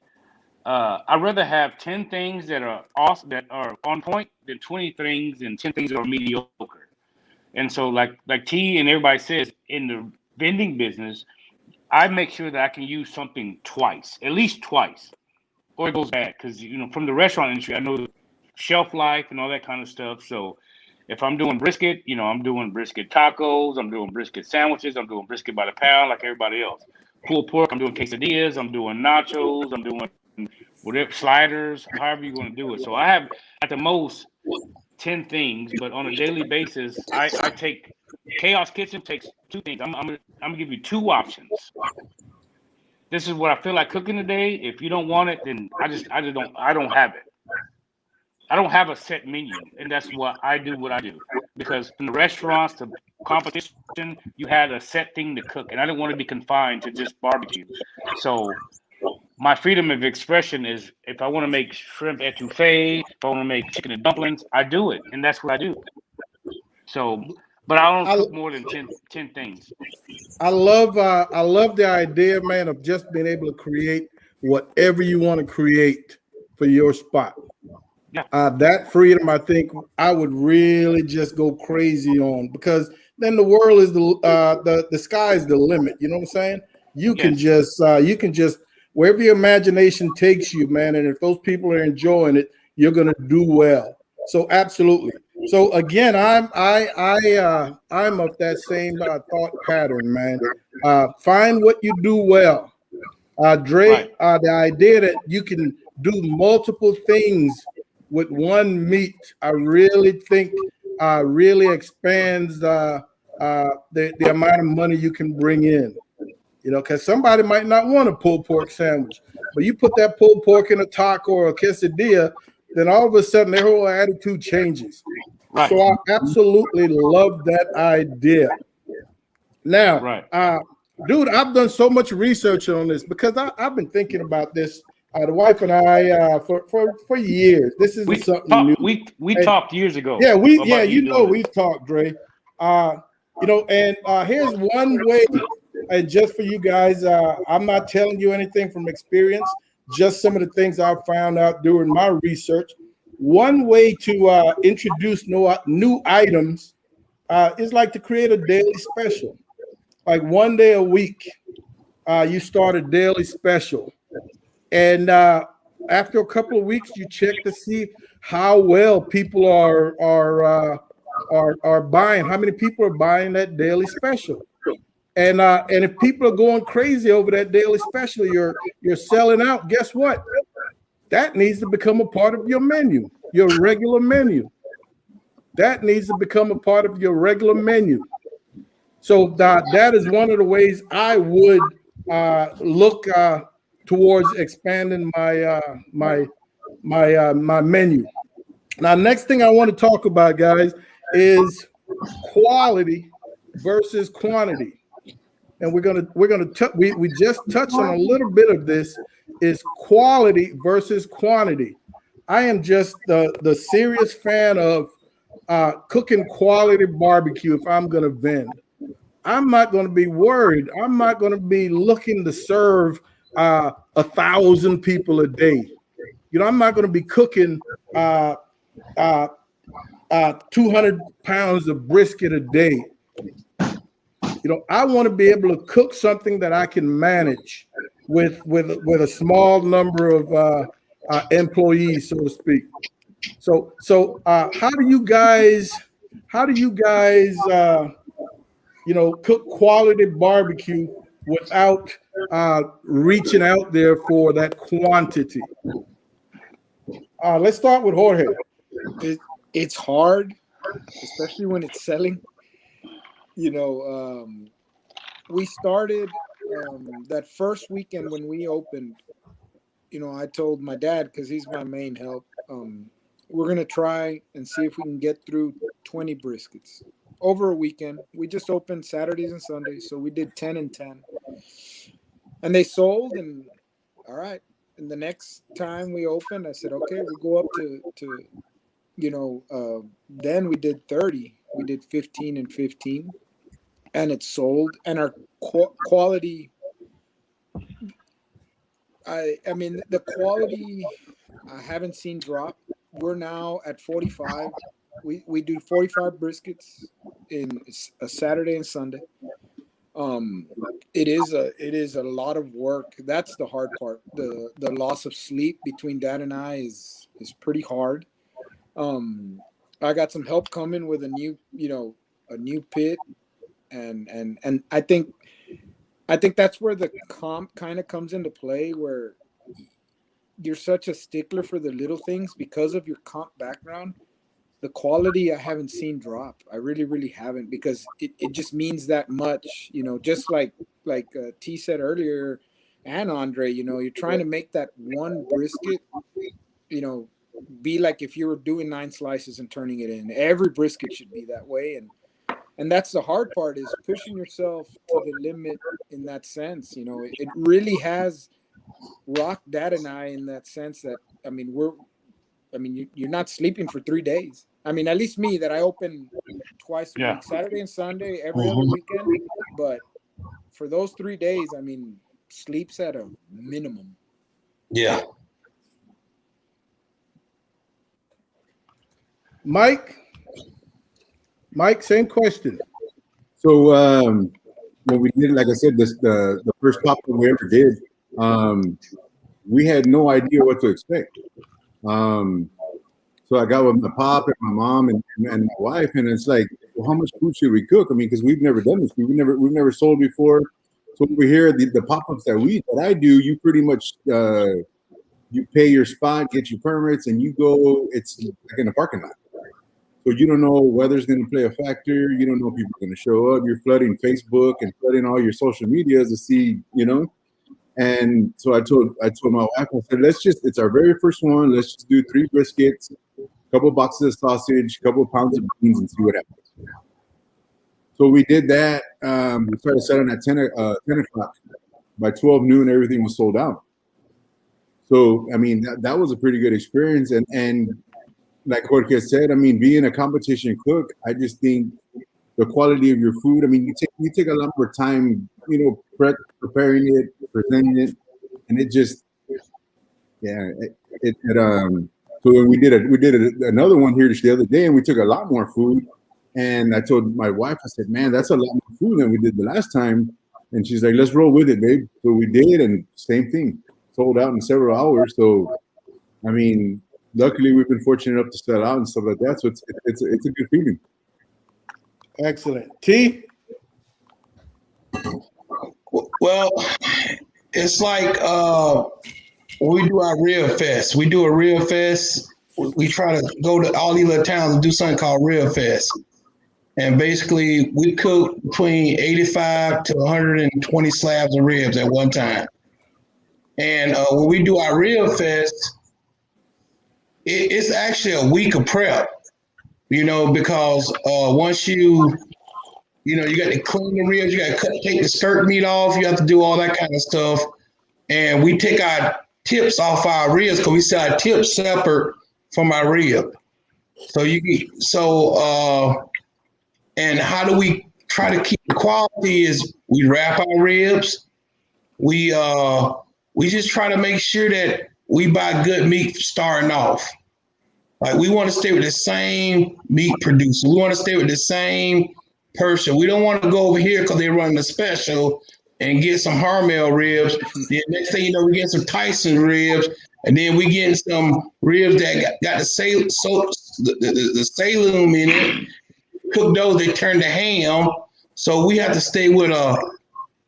I'd rather have 10 things that are awesome, that are on point, than 20 things and 10 things that are mediocre. And so, like T and everybody says, in the vending business, I make sure that I can use something twice, at least twice, or it goes bad. Because from the restaurant industry, I know shelf life and all that kind of stuff. So if I'm doing brisket, I'm doing brisket tacos, I'm doing brisket sandwiches, I'm doing brisket by the pound like everybody else. Pulled pork, I'm doing quesadillas, I'm doing nachos, I'm doing whatever, sliders, however you want to do it. So I have at the most 10 things, but on a daily basis, I take Kaos Kitchen takes 2 things. I'm gonna give you 2 options. this is what I feel like cooking today. If you don't want it, then I just don't have it. I don't have a set menu, and that's what I do. What I do, because in the restaurants, the competition, you had a set thing to cook, and I didn't want to be confined to just barbecue. So my freedom of expression is if I want to make shrimp etouffee, if I want to make chicken and dumplings, I do it, and that's what I do. So, but I don't I, cook more than 10 things. I love the idea, man, of just being able to create whatever you want to create for your spot. Yeah. That freedom, I think, I would really just go crazy on, because then the world is the sky is the limit. You know what I'm saying? You can just wherever your imagination takes you, man. And if those people are enjoying it, you're gonna do well. So absolutely. So again, I'm of that same thought pattern, man. Find what you do well. Dre, Right. the idea that you can do multiple things with one meat, I really think really expands the amount of money you can bring in. You know, because somebody might not want a pulled pork sandwich, but you put that pulled pork in a taco or a quesadilla, then all of a sudden their whole attitude changes. Right. So I absolutely love that idea. Now, Right. Dude, I've done so much research on this because I've been thinking about this. The wife and I for years. This isn't something new. We talked years ago. Yeah, we've talked, Dre. And here's one way, and just for you guys, I'm not telling you anything from experience, just some of the things I found out during my research. One way to introduce new items is like to create a daily special. Like one day a week, you start a daily special. And after a couple of weeks, you check to see how well people are buying. How many people are buying that daily special? And if people are going crazy over that daily special, you're selling out. Guess what? That needs to become a part of your menu, your regular menu. That needs to become a part of your regular menu. So that is one of the ways I would look towards expanding my menu. Now, next thing I want to talk about, guys, is quality versus quantity. And we just touched on a little bit of this, is quality versus quantity. I am just the serious fan of cooking quality barbecue if I'm going to vend. I'm not going to be worried. I'm not going to be looking to serve 1,000 people a day. You know, I'm not going to be cooking 200 pounds of brisket a day. You know, I want to be able to cook something that I can manage with a small number of employees, so to speak. So how do you guys cook quality barbecue without reaching out there for that quantity? Let's start with Jorge. It's hard, especially when it's selling. You know, we started that first weekend when we opened. You know, I told my dad, because he's my main help, we're going to try and see if we can get through 20 briskets over a weekend. We just opened Saturdays and Sundays, so we did 10 and 10. And they sold, and all right. And the next time we opened, I said, okay, we'll go up to then we did 30. We did 15 and 15, and it sold. And our quality, I mean, the quality I haven't seen drop. We're now at 45. We do 45 briskets in a Saturday and Sunday. It is a lot of work. That's the hard part. The loss of sleep between Dad and I is pretty hard. I got some help coming with a new pit, and I think that's where the comp kind of comes into play, where you're such a stickler for the little things because of your comp background. The quality I haven't seen drop. I really, really haven't, because it just means that much. You know, just like T said earlier, and Andre, you're trying to make that one brisket, be like if you were doing 9 slices and turning it in. Every brisket should be that way, and that's the hard part, is pushing yourself to the limit in that sense. It really has rocked Dad and I in that sense that, you're not sleeping for 3 days. At least me, that I open twice a week, Saturday and Sunday, every other weekend. But for those 3 days, sleep's at a minimum. Yeah. Mike, same question. So when we did, like I said, the first pop that we ever did, we had no idea what to expect. So I got with my pop and my mom and my wife, and it's like, well, how much food should we cook? Because we've never done this. We've never sold before. So over here, the pop-ups that I do, you pretty much you pay your spot, get your permits, and you go. It's like in a parking lot. So you don't know weather's going to play a factor. You don't know if people are going to show up. You're flooding Facebook and flooding all your social medias to see, And so I told my wife, I said, it's our very first one. Let's just do 3 briskets, a couple boxes of sausage, a couple of pounds of beans, and see what happens. So we did that. We started selling at 10 o'clock. By 12 noon, everything was sold out. So, that was a pretty good experience. And like Jorge said, being a competition cook, I just think the quality of your food, you take a lot more time, preparing it, presenting it, and it just, so when we did another one here the other day, and we took a lot more food, and I told my wife, I said, man, that's a lot more food than we did the last time, and she's like, let's roll with it, babe. So we did, and same thing, sold out in several hours. So, luckily we've been fortunate enough to sell out and stuff like that. So it's a good feeling. Excellent. T? Well, it's like when we do our Rib Fest. We do a Rib Fest. We try to go to all these little towns and do something called Rib Fest. And basically, we cook between 85 to 120 slabs of ribs at one time. And when we do our Rib Fest, it's actually a week of prep, because once you got to clean the ribs, you got to take the skirt meat off, you have to do all that kind of stuff. And we take our tips off our ribs because we sell our tips separate from our rib. And how do we try to keep the quality is we wrap our ribs. We just try to make sure that we buy good meat starting off. Like we want to stay with the same meat producer. We want to stay with the same person. We don't want to go over here because they're running a special and get some Harmel ribs. Then next thing you know, we get some Tyson ribs, and then we get some ribs that got the salum in it. Cook those, they turn to ham. So we have to stay with a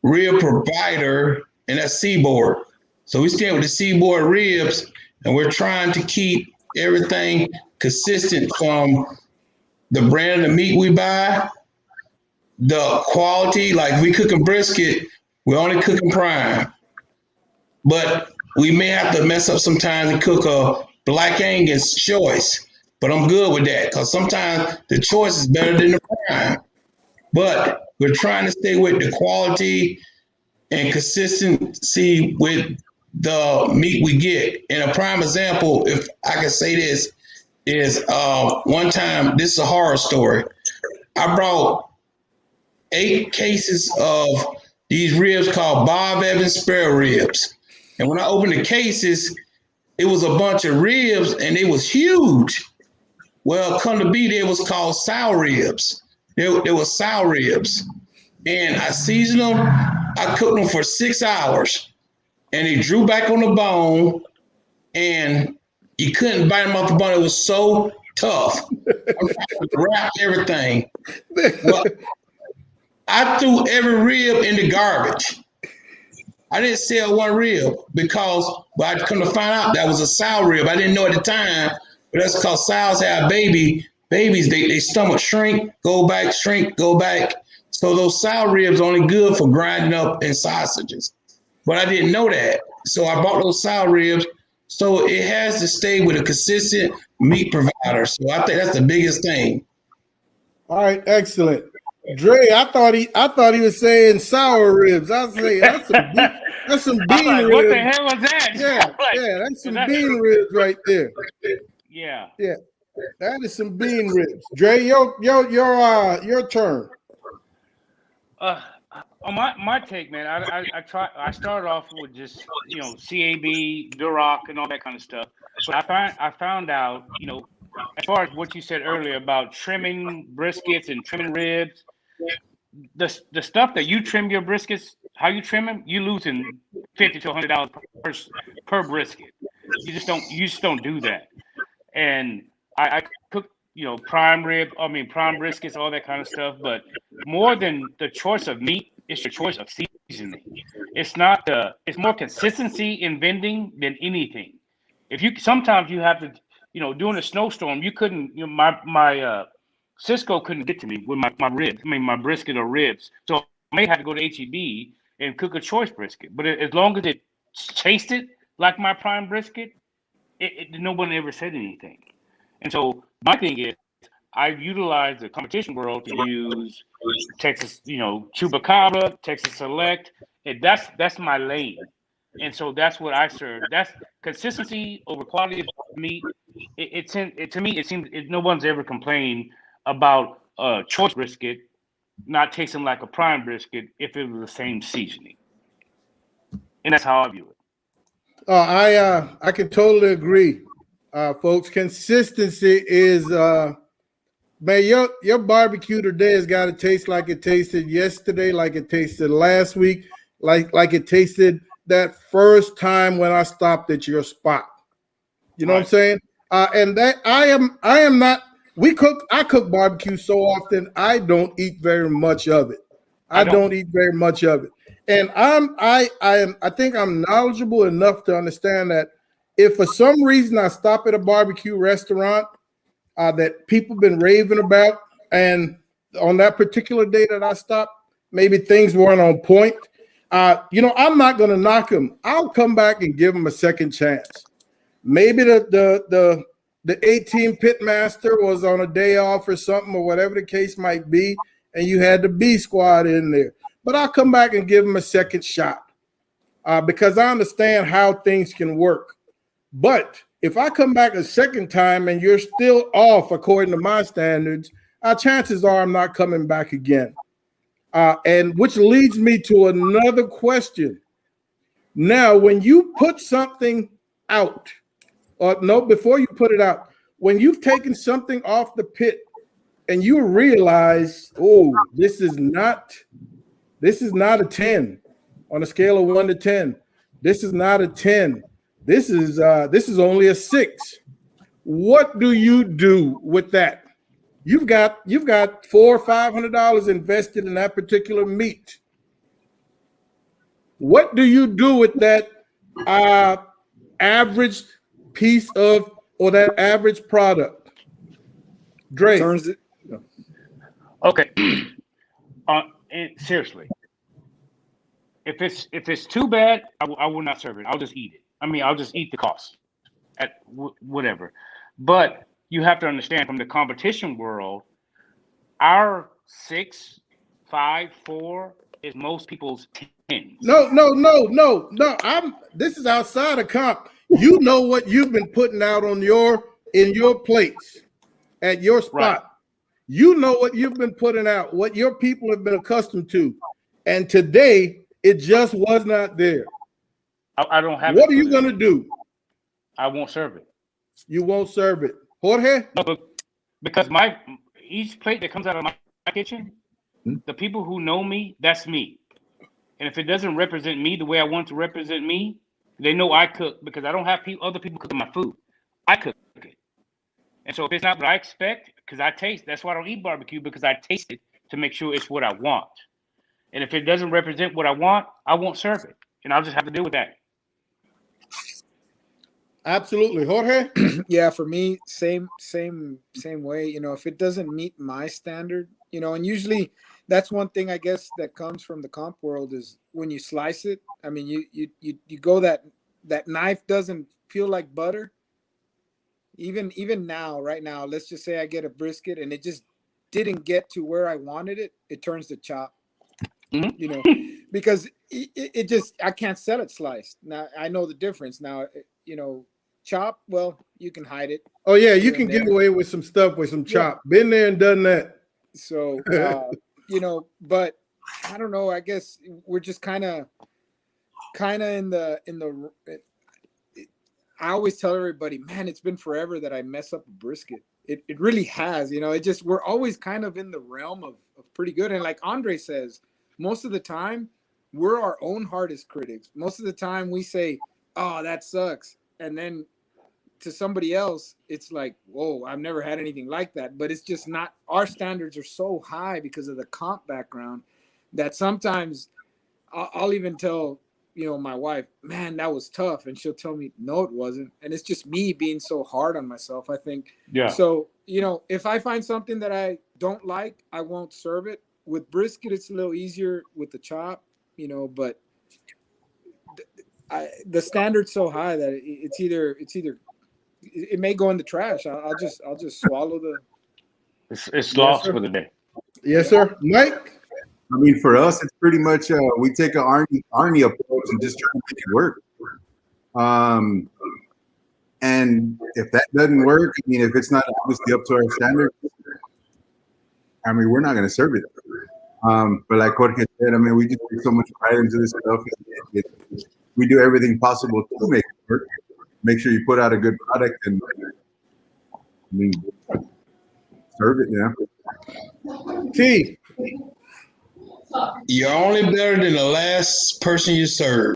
rib provider, and that's Seaboard. So we stay with the Seaboard ribs, and we're trying to keep everything consistent from the brand of the meat we buy, the quality. Like we cooking brisket, we're only cooking prime. But we may have to mess up sometimes and cook a Black Angus choice. But I'm good with that because sometimes the choice is better than the prime. But we're trying to stay with the quality and consistency with the meat we get. And a prime example, if I can say this, is one time, this is a horror story. I brought 8 cases of these ribs called Bob Evans spare ribs. And when I opened the cases, it was a bunch of ribs and it was huge. Well, come to be, they was called sow ribs. They were sow ribs. And I seasoned them. I cooked them for 6 hours. And they drew back on the bone. And you couldn't bite them off the bone. It was so tough. I wrapped everything. Well, I threw every rib in the garbage. I didn't sell one rib because I come to find out that was a sow rib. I didn't know at the time, but that's because sows have babies. They stomach shrink, go back, shrink, go back. So those sow ribs are only good for grinding up in sausages. but I didn't know that. So I bought those sour ribs. So it has to stay with a consistent meat provider. So I think that's the biggest thing. All right, excellent. Dre, I thought he was saying sour ribs. I was saying that's some I'm bean like, ribs. what the hell was that? Yeah, Like, yeah, that's some that bean true? ribs right there. Yeah. Yeah, that is some bean ribs. Dre, your turn. On my take, man, I started off with just CAB, Duroc, and all that kind of stuff. But I found out, as far as what you said earlier about trimming briskets and trimming ribs, the stuff that you trim your briskets, how you trim them, you losing $50 to $100 per brisket. You just don't do that. And I cook prime briskets, all that kind of stuff. But more than the choice of meat, it's your choice of seasoning. It's more consistency in vending than anything. Sometimes you have to, during a snowstorm, you couldn't, my Cisco couldn't get to me with my brisket or ribs. So I may have to go to HEB and cook a choice brisket. But as long as it tasted like my prime brisket, no one ever said anything. And so my thing is, I utilize the competition world to use Texas, Chupacabra, Texas Select, and that's my lane. And so that's what I serve. That's consistency over quality of meat. To me, it seems no one's ever complained about a choice brisket not tasting like a prime brisket if it was the same seasoning. And that's how I view it. I can totally agree, folks. Consistency is man, your barbecue today has got to taste like it tasted yesterday, like it tasted last week, like it tasted that first time when I stopped at your spot. You know what I'm saying? And that I am not. I cook barbecue so often I don't eat very much of it. I don't eat very much of it. And I think I'm knowledgeable enough to understand that if for some reason I stop at a barbecue restaurant that people been raving about, and on that particular day that I stopped, maybe things weren't on point. I'm not going to knock them. I'll come back and give them a second chance. Maybe the 18 pitmaster was on a day off or something, or whatever the case might be, and you had the B squad in there. But I'll come back and give them a second shot because I understand how things can work. But if I come back a second time and you're still off according to my standards, chances are I'm not coming back again. And which leads me to another question. Now, when you put something out, or no, before you put it out, when you've taken something off the pit and you realize, oh, this is not a 10 on a scale of 1 to 10. This is not a 10. This is only a 6. What do you do with that? You've got $400 or $500 invested in that particular meat. What do you do with that average piece of, or that average product? Dre. Okay. Seriously, if it's too bad, I will not serve it. I'll just eat it. I'll just eat the cost at whatever. But you have to understand, from the competition world, our 6, 5, 4 is most people's 10s. No. This is outside of comp. You know what you've been putting out in your plates at your spot. Right. You know what you've been putting out, what your people have been accustomed to. And today, it just was not there. I don't have. What are you going to do? I won't serve it. You won't serve it. Jorge? No, because each plate that comes out of my kitchen, the people who know me, that's me. And if it doesn't represent me the way I want to represent me, they know I cook, because I don't have other people cooking my food. I cook it. And so if it's not what I expect, because I taste, that's why I don't eat barbecue, because I taste it to make sure it's what I want. And if it doesn't represent what I want, I won't serve it. And I'll just have to deal with that. Absolutely. Jorge? Yeah, for me, same way. If it doesn't meet my standard, you know, and usually that's one thing I guess that comes from the comp world is when you slice it. I mean, you go that knife doesn't feel like butter. Even now, right now, let's just say I get a brisket and it just didn't get to where I wanted it. It turns to chop, you know, because it just I can't sell it sliced. Now I know the difference. Now, you know, chop. Well, you can hide it. Oh yeah, you can get away with some stuff with some chop. Been there and done that. So you know, but I don't know. I guess we're just kind of in the. I always tell everybody, man, it's been forever that I mess up a brisket. It really has, you know. It just we're always kind of in the realm of pretty good. And like Andre says, most of the time we're our own hardest critics. Most of the time we say, "Oh, that sucks," and then to somebody else, it's like, whoa, I've never had anything like that. But it's just not, our standards are so high because of the comp background that sometimes I'll even tell, you know, my wife, man, that was tough. And she'll tell me, no, it wasn't. And it's just me being so hard on myself, I think. Yeah. So, you know, if I find something that I don't like, I won't serve it. With brisket, it's a little easier with the chop, you know, but the standard's so high that it's either it may go in the trash. I'll just swallow the. It's lost for the day. Yes, sir. Mike. I mean, for us, it's pretty much we take an Arnie approach and just try to make it work. And if that doesn't work, I mean, if it's not obviously up to our standards, I mean, we're not going to serve it. But like Jorge said, I mean, we just take so much pride into this stuff. We do everything possible to make it work. Make sure you put out a good product and I mean, serve it, you know. T. You're only better than the last person you serve.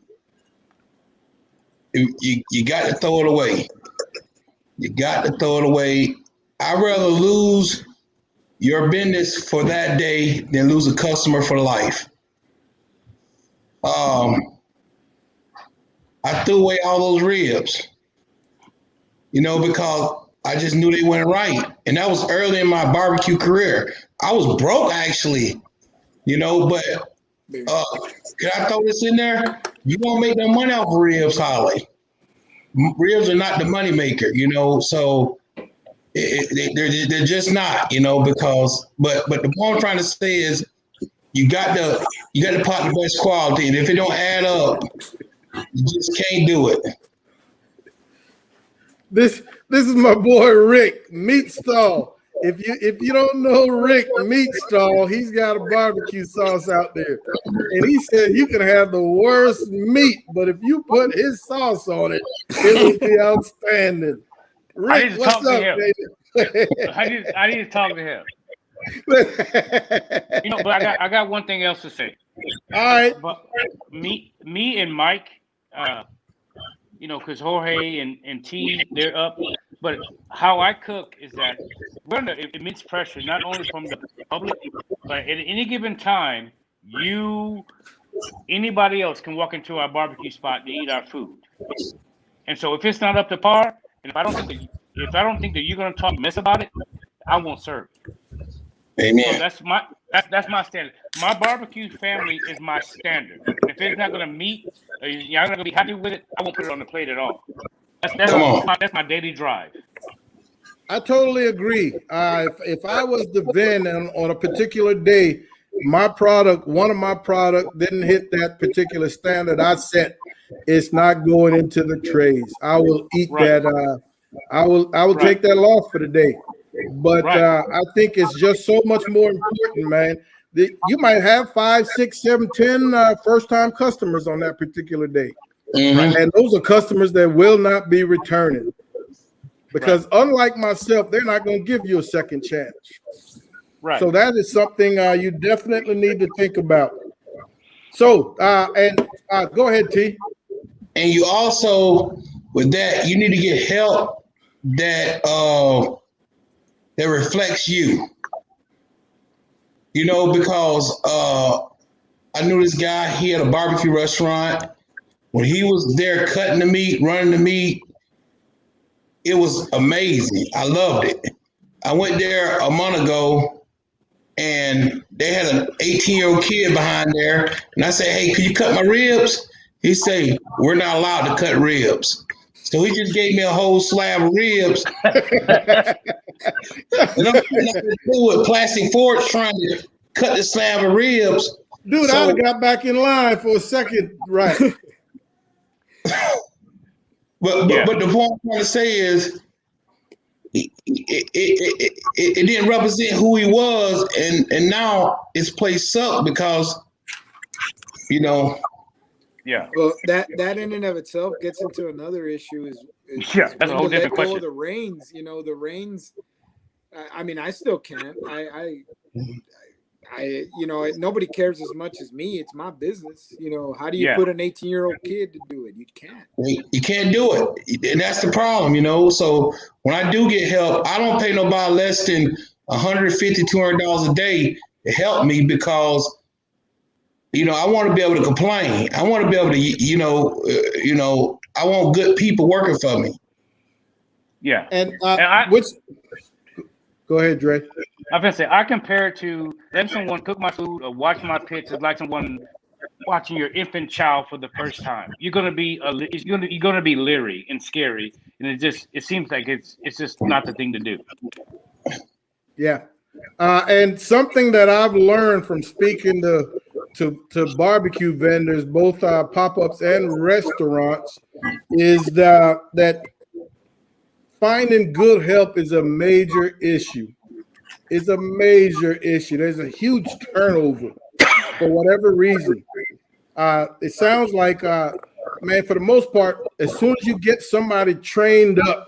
You got to throw it away. You got to throw it away. I'd rather lose your business for that day than lose a customer for life. I threw away all those ribs, you know, because I just knew they weren't right. And that was early in my barbecue career. I was broke, actually, you know, but can I throw this in there? You won't make no money off of ribs, Holly. Ribs are not the money maker, you know, so they're just not, you know, because, but the point I'm trying to say is you got to pot the best quality, and if it don't add up, you just can't do it. This is my boy Rick, Meat Stall. If you don't know Rick Meat Stall, he's got a barbecue sauce out there. And he said you can have the worst meat, but if you put his sauce on it, it will be outstanding. Rick, what's up, baby? I need to talk to him. You know, but I got one thing else to say. All right. But me and Mike, you know, because Jorge and T, they're up. But how I cook is that we're under immense pressure, not only from the public, but at any given time, anybody else can walk into our barbecue spot to eat our food. And so if it's not up to par, and if I don't think that you're gonna talk mess about it, I won't serve. Amen. So that's my standard. My barbecue family is my standard. If it's not gonna meet, you're not gonna be happy with it, I won't put it on the plate at all. That's my daily drive. I totally agree. If I was the VIN on a particular day, one of my product didn't hit that particular standard I set, it's not going into the trays. I will eat that. I will take that loss for the day. But I think it's just so much more important, man. You might have 5, 6, 7, 10 first-time customers on that particular day. Mm-hmm. And those are customers that will not be returning. Because unlike myself, they're not going to give you a second chance. Right. So that is something you definitely need to think about. So, go ahead, T. And you also, with that, you need to get help that reflects you. You know, because I knew this guy, he had a barbecue restaurant. When he was there cutting the meat, running the meat, it was amazing. I loved it. I went there a month ago, and they had an 18-year-old kid behind there. And I said, "Hey, could you cut my ribs?" He said, "We're not allowed to cut ribs." So he just gave me a whole slab of ribs. And I'm with plastic forks trying to cut the slab of ribs. Dude, I'd have got back in line for a second, right? But the point I'm trying to say is it didn't represent who he was, and now his place sucked because, you know. Yeah. Well, that in and of itself gets into another issue is that's a whole different let go question. of the reins, the reins. I mean, I still can't. Nobody cares as much as me. It's my business. How do you put an 18-year-old kid to do it? You can't. You can't do it, and that's the problem. So when I do get help, I don't pay nobody less than $150, $200 a day to help me because. I want to be able to complain. I want to be able to, I want good people working for me. Yeah. And go ahead, Dre. I'm gonna say I compare it to letting someone cook my food or watch my pits is like someone watching your infant child for the first time. You're gonna be leery and scary, and it seems like it's just not the thing to do. Yeah. And something that I've learned from speaking to barbecue vendors, both pop-ups and restaurants, is that finding good help is a major issue. It's a major issue. There's a huge turnover for whatever reason. It sounds like, man, for the most part, as soon as you get somebody trained up,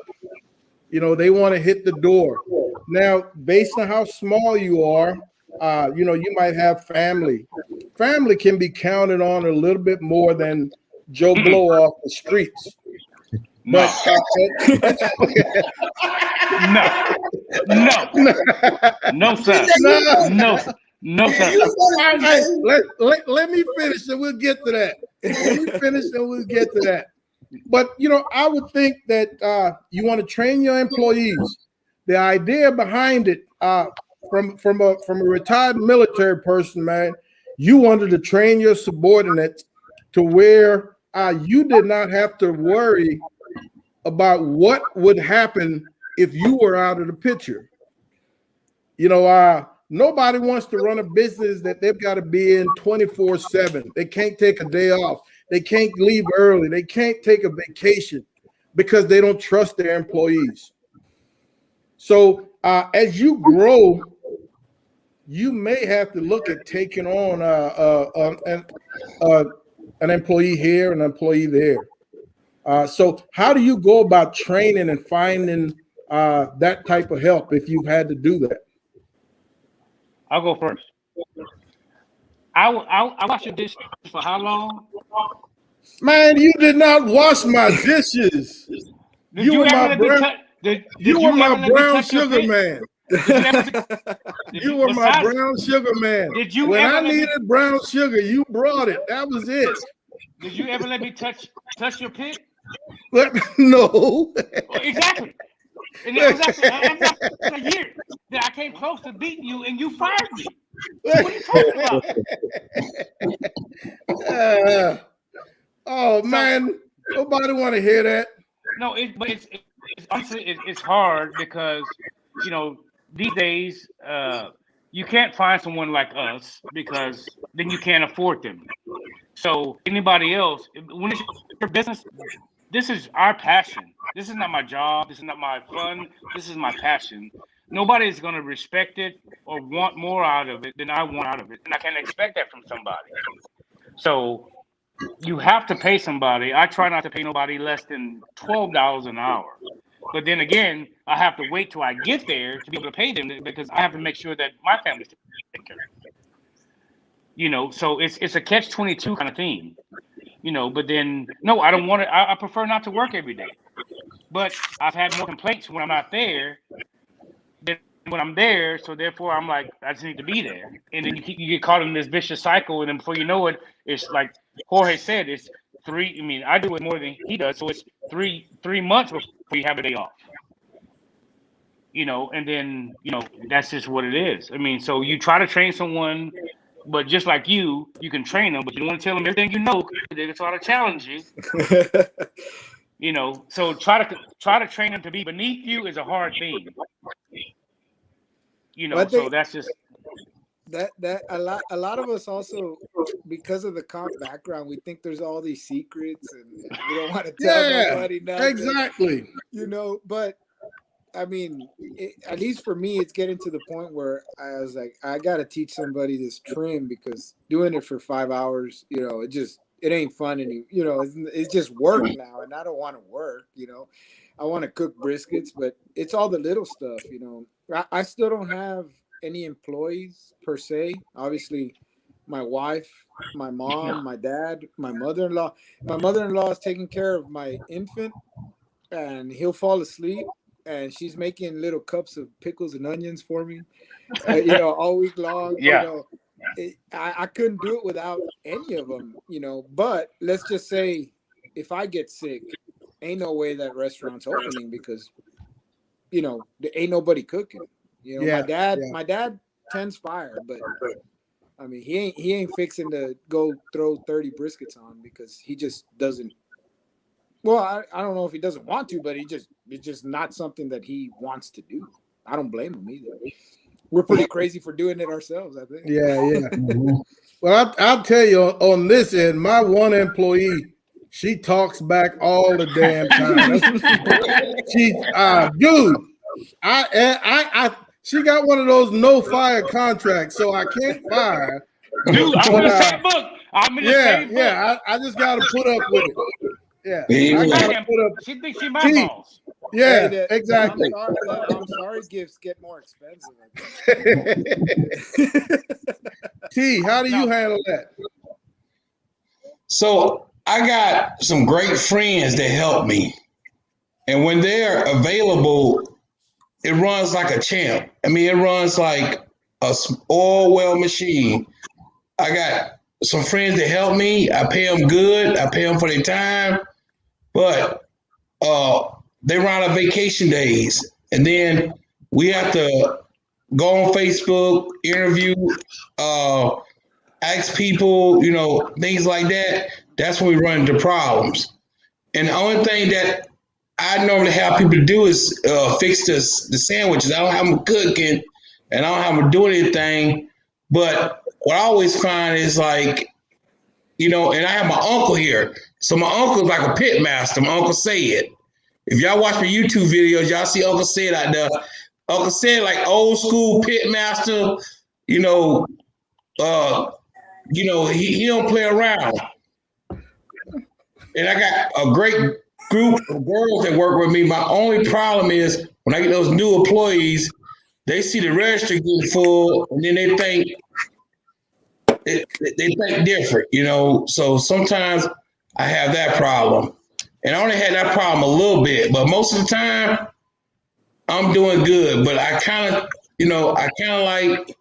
they want to hit the door. Now, based on how small you are, you might have family. Family can be counted on a little bit more than Joe Blow off the streets. No. No, sir. No, sir. Let me finish and we'll get to that. But, I would think that you want to train your employees. The idea behind it, from a retired military person, man, you wanted to train your subordinates to where you did not have to worry about what would happen if you were out of the picture. Nobody wants to run a business that they've got to be in 24/7. They can't take a day off. They can't leave early. They can't take a vacation because they don't trust their employees. So as you grow, you may have to look at taking on an employee here, an employee there. So how do you go about training and finding that type of help if you've had to do that? I'll go first. I wash your dishes for how long? Man, you did not wash my dishes. You were my brown sugar man. You were my brown sugar man. When I needed brown sugar, you brought it. That was it. Did you ever let me touch your pit? No. Well, exactly. And that was after a year that I came close to beating you, and you fired me. What are you talking about? Oh man, nobody want to hear that. No, it's honestly it's hard because these days you can't find someone like us because then you can't afford them. So anybody else, when it's your business, this is our passion. This is not my job. This is not my fun. This is my passion. Nobody is going to respect it or want more out of it than I want out of it, and I can't expect that from somebody. So you have to pay somebody. I try not to pay nobody less than $12 an hour. But then again, I have to wait till I get there to be able to pay them because I have to make sure that my family's taken care of. So it's a catch-22 kind of thing. But then no, I don't want to. I prefer not to work every day. But I've had more complaints when I'm not there than when I'm there. So therefore, I'm like, I just need to be there. And then you get caught in this vicious cycle, and then before you know it, it's like Jorge said, it's 3. I mean, I do it more than he does, so it's three months before you have a day off. and then that's just what it is. I mean, so you try to train someone, but just like you can train them, but you don't want to tell them everything you know, because they're gonna try to challenge you. So try to train them to be beneath you is a hard thing. So that's just that a lot of us also, because of the comp background, we think there's all these secrets and we don't want to tell nobody nothing. Exactly. But I mean, at least for me, it's getting to the point where I was like, I got to teach somebody this trim, because doing it for 5 hours, it ain't fun anymore. It's just work now, and I don't want to work. I want to cook briskets, but it's all the little stuff. I still don't have any employees per se. Obviously, my wife, my mom, my dad, my mother-in-law. My mother-in-law is taking care of my infant, and he'll fall asleep, and she's making little cups of pickles and onions for me, all week long. Yeah. I couldn't do it without any of them, but let's just say if I get sick, ain't no way that restaurant's opening, because, there ain't nobody cooking. My dad tends fire, but I mean, he ain't fixing to go throw 30 briskets on, because he just doesn't. Well, I don't know if he doesn't want to, but it's just not something that he wants to do. I don't blame him either. We're pretty crazy for doing it ourselves, I think. Yeah. Well, I'll tell you, on this end, my one employee, she talks back all the damn time. She got one of those no fire contracts, so I can't fire. Dude, I'm in the same book. I just got to put up with it. Yeah, She thinks she my boss. Yeah, exactly. I'm sorry, gifts get more expensive. T, how do you handle that? So I got some great friends that help me, and when they're available, it runs like a champ. I mean, it runs like a oil well machine. I got some friends that help me. I pay them good. I pay them for their time, but they run out of vacation days, and then we have to go on Facebook, interview, ask people, things like that. That's when we run into problems. And the only thing that I normally have people do is fix the sandwiches. I don't have them cooking, and I don't have them doing anything. But what I always find is like, and I have my uncle here. So my uncle's like a pit master. My uncle Said. If y'all watch my YouTube videos, y'all see Uncle Said out there. Uncle Said, like old school pit master, he don't play around. And I got a great group of girls that work with me. My only problem is when I get those new employees, they see the register getting full, and then they think different, So sometimes I have that problem. And I only had that problem a little bit, but most of the time I'm doing good. But I kind of like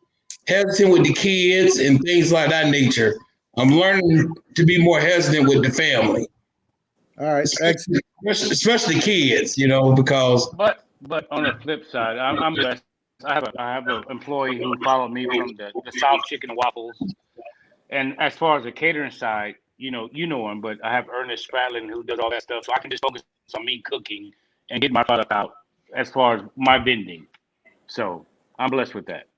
hesitant with the kids and things like that nature. I'm learning to be more hesitant with the family. All right, excellent. Especially kids, because. But on the flip side, I'm blessed. I have an employee who followed me from the South Chicken and Waffles, and as far as the catering side, you know him, but I have Ernest Spradlin who does all that stuff, so I can just focus on me cooking and get my product out as far as my vending. So I'm blessed with that.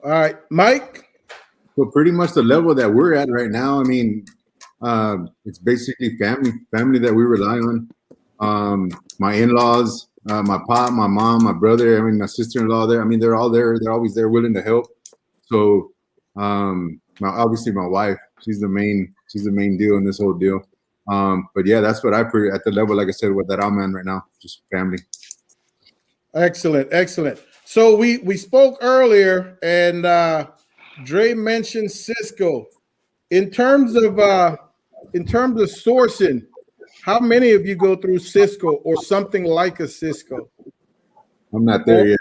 All right, Mike. So pretty much the level that we're at right now, I mean, it's basically family that we rely on. My in-laws, my pop, my mom, my brother, my sister-in-law there. I mean, they're all there. They're always there willing to help. So obviously my wife, she's the main deal in this whole deal. But yeah, that's what at the level, like I said, with that I'm in right now, just family. Excellent. So we spoke earlier, and Dre mentioned Cisco. In terms of sourcing, how many of you go through Cisco or something like a Cisco? I'm not there yet.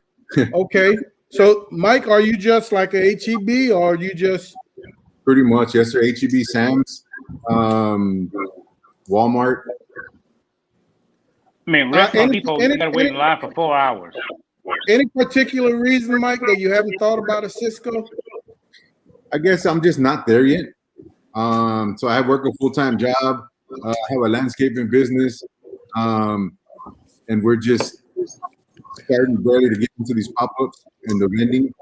Okay. So, Mike, are you just like a HEB, or are you just? Pretty much, yes, sir. HEB, Sam's, Walmart. I mean, restaurant people, you gotta wait in line for 4 hours. Any particular reason, Mike, that you haven't thought about a Cisco? I guess I'm just not there yet. So I work a full-time job. I have a landscaping business, and we're just starting barely to get into these pop-ups and the vending.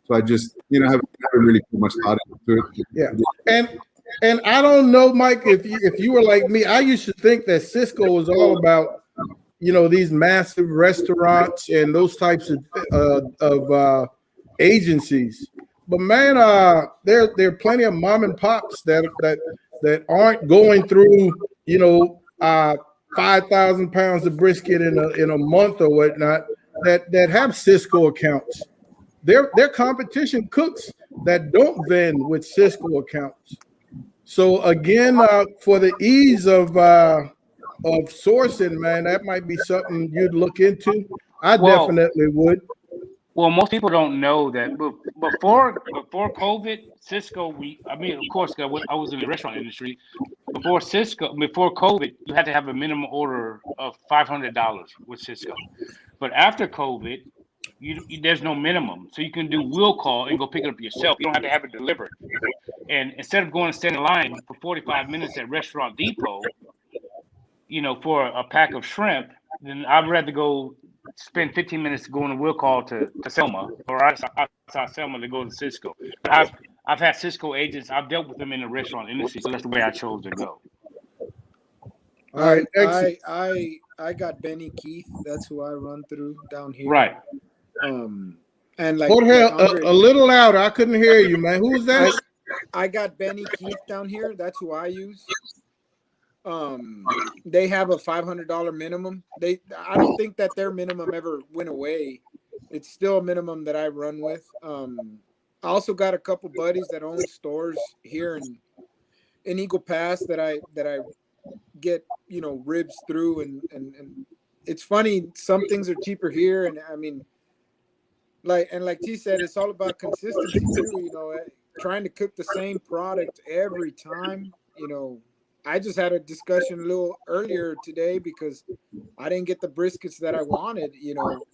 So I just, haven't really put much thought into it. Yeah, and I don't know, Mike, if you were like me, I used to think that Cisco was all about, these massive restaurants and those types of agencies. But man, there are plenty of mom and pops that aren't going through, 5,000 pounds of brisket in a month or whatnot that have Cisco accounts. Their competition cooks that don't vend with Cisco accounts. So again, for the ease of sourcing, man, that might be something you'd look into. I definitely would. Well, most people don't know that, but before COVID, Cisco, of course, I was in the restaurant industry. Before COVID, you had to have a minimum order of $500 with Cisco. But after COVID, there's no minimum, so you can do will call and go pick it up yourself. You don't have to have it delivered. And instead of going and standing in line for 45 minutes at Restaurant Depot, for a pack of shrimp, then I'd rather go spend 15 minutes going to will call to Selma, or outside Selma to go to Cisco. But I've had Cisco agents. I've dealt with them in the restaurant industry, so that's the way I chose to go. All right, I got Benny Keith. That's who I run through down here. Right. And like Jorge, a little louder. I couldn't hear you, man. Who was that? I got Benny Keith down here. That's who I use. They have a $500 minimum. I don't think that their minimum ever went away. It's still a minimum that I run with. I also got a couple buddies that own stores here in Eagle Pass that I get ribs through, and it's funny, some things are cheaper here, and I mean, like T said, it's all about consistency too. Trying to cook the same product every time. I just had a discussion a little earlier today because I didn't get the briskets that I wanted.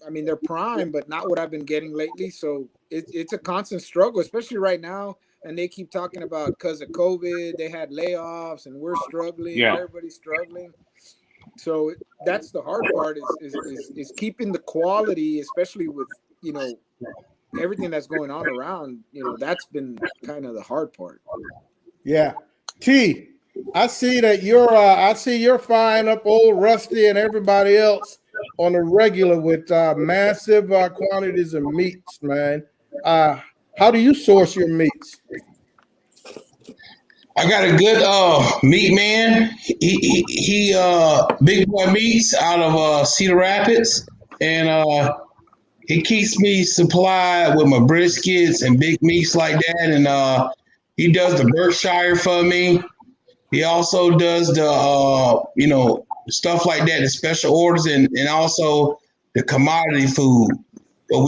I mean, they're prime, but not what I've been getting lately. So it's a constant struggle, especially right now. And they keep talking about because of COVID, they had layoffs and we're struggling. Yeah. Everybody's struggling. So that's the hard part is keeping the quality, especially with, everything that's going on around, that's been kind of the hard part. Yeah. T, I see that you're firing up old Rusty and everybody else on the regular with massive quantities of meats, man. How do you source your meats? I got a good meat man. He Big Boy Meats out of Cedar Rapids, and he keeps me supplied with my briskets and big meats like that. And he does the Berkshire for me. He also does the stuff like that, the special orders, and also the commodity food. But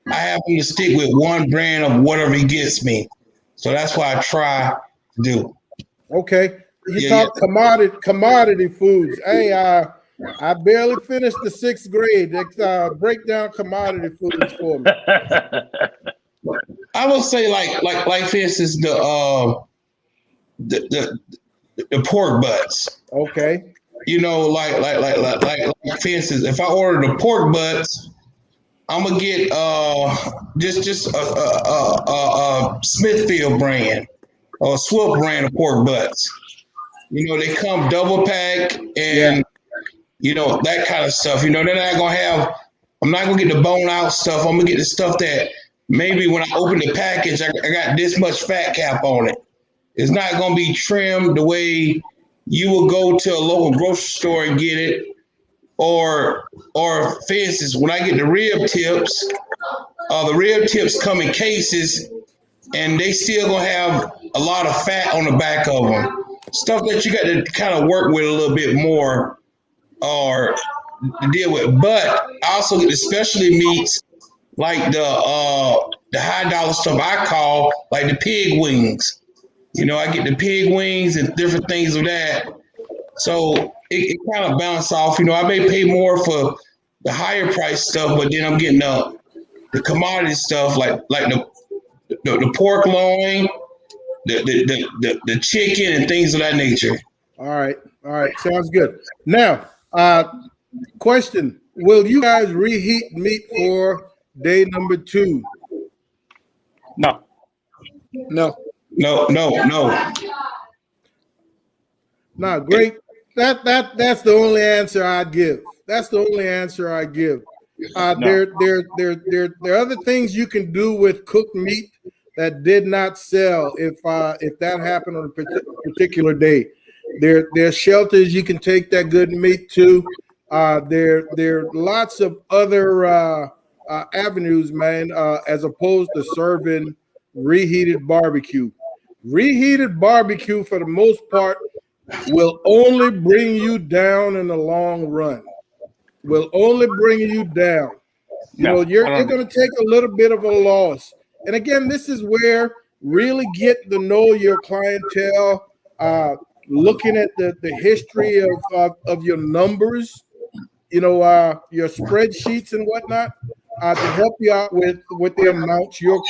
I have him to stick with one brand of whatever he gets me. So that's what I try to do. Okay. You talk commodity foods. Hey, I barely finished the 6th grade. Break down commodity foods for me. I would say like for instance the pork butts. Okay. Like for instance, if I order the pork butts, I'm gonna get just a Smithfield brand or a Swift brand of pork butts. They come double pack and that kind of stuff. They're not gonna have. I'm not gonna get the bone out stuff. I'm gonna get the stuff that maybe when I open the package, I got this much fat cap on it. It's not gonna be trimmed the way you will go to a local grocery store and get it. Or for instance, when I get the rib tips come in cases, and they still gonna have a lot of fat on the back of them. Stuff that you got to kind of work with a little bit more or to deal with. But I also get the specialty meats like the high dollar stuff I call like the pig wings. I get the pig wings and different things of that. So it kind of bounces off. I may pay more for the higher price stuff, but then I'm getting the commodity stuff like the pork loin, the chicken and things of that nature. All right. Sounds good. Now, question: will you guys reheat meat for day number 2? No. No. Nah, great. That's the only answer I give. That's the only answer I give. No. There are other things you can do with cooked meat that did not sell if that happened on a particular day. There are shelters you can take that good meat to. There are lots of other avenues, man, as opposed to serving reheated barbecue. Reheated barbecue, for the most part, will only bring you down in the long run. Will only bring you down. You're going to take a little bit of a loss. And again, this is where really get to know your clientele, looking at the history of your numbers, your spreadsheets and whatnot, to help you out with the amounts you're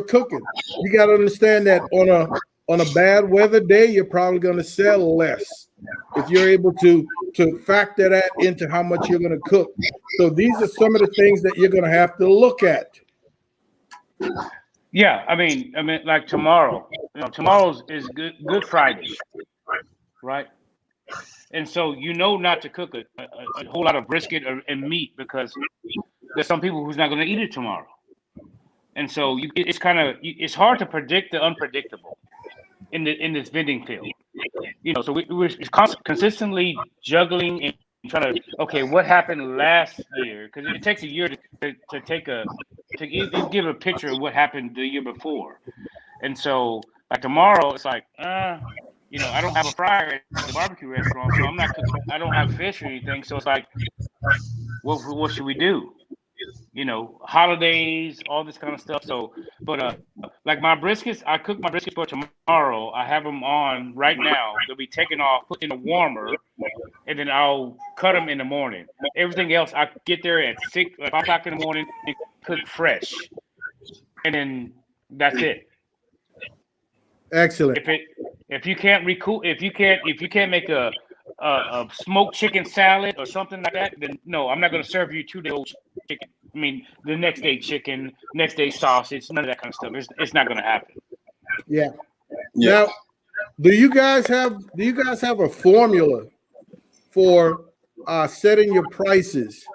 cooking. You got to understand that on a bad weather day, you're probably going to sell less if you're able to factor that into how much you're going to cook. So these are some of the things that you're going to have to look at. Yeah, I mean, like tomorrow. Tomorrow's is Good Friday, right? And so not to cook a whole lot of brisket and meat because there's some people who's not going to eat it tomorrow. And so it's hard to predict the unpredictable in this vending field. So we're consistently juggling and trying to, okay, what happened last year? Because it takes a year to give a picture of what happened the year before. And so like tomorrow, it's like, I don't have a fryer at the barbecue restaurant, so I'm not cooking. I don't have fish or anything. So it's like, what should we do? Holidays, all this kind of stuff. So, but like my briskets, I cook my briskets for tomorrow. I have them on right now. They'll be taken off, put in a warmer, and then I'll cut them in the morning. Everything else, I get there at 5 o'clock in the morning and cook fresh, and then that's it. Excellent. If you can't make a smoked chicken salad or something like that, then no, I'm not going to serve you 2 days old chicken. I mean, the next day chicken, next day sausage, none of that kind of stuff. It's not going to happen. Yeah. Now, do you guys have a formula for setting your prices?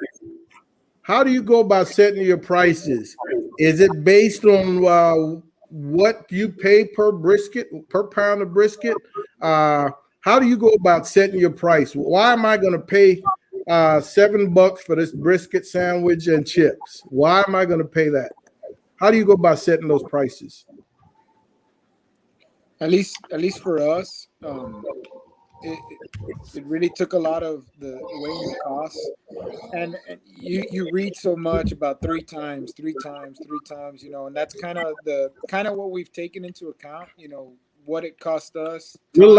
How do you go about setting your prices? Is it based on what you pay per pound of brisket? How do you go about setting your price? Why am I going to pay $7 for this brisket sandwich and chips? Why am I going to pay that? How do you go about setting those prices? At least for us, it really took a lot of the weighing the costs, and you read so much about three times, and that's kind of what we've taken into account. What it cost us. A little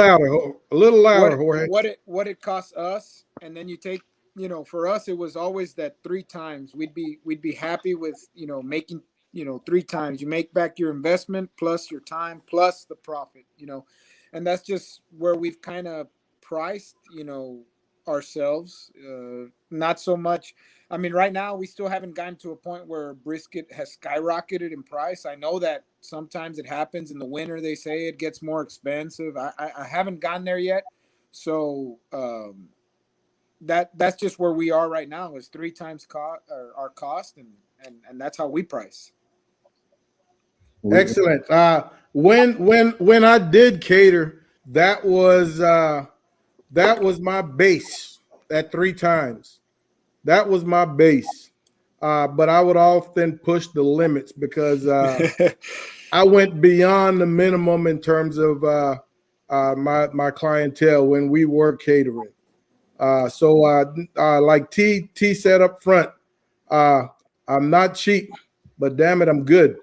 louder, Jorge. What it cost us, and then you take. For us, it was always that 3 times. We'd be happy with making 3 times. You make back your investment plus your time plus the profit. And that's just where we've kind of priced ourselves. Not so much. I mean, right now we still haven't gotten to a point where brisket has skyrocketed in price. I know that sometimes it happens in the winter. They say it gets more expensive. I haven't gotten there yet. So. That's just where we are right now is 3 times our cost, and that's how we price. Excellent. When I did cater, that was my base at 3 times. That was my base. But I would often push the limits because I went beyond the minimum in terms of my clientele when we were catering. So like T said up front, I'm not cheap, but damn it, I'm good.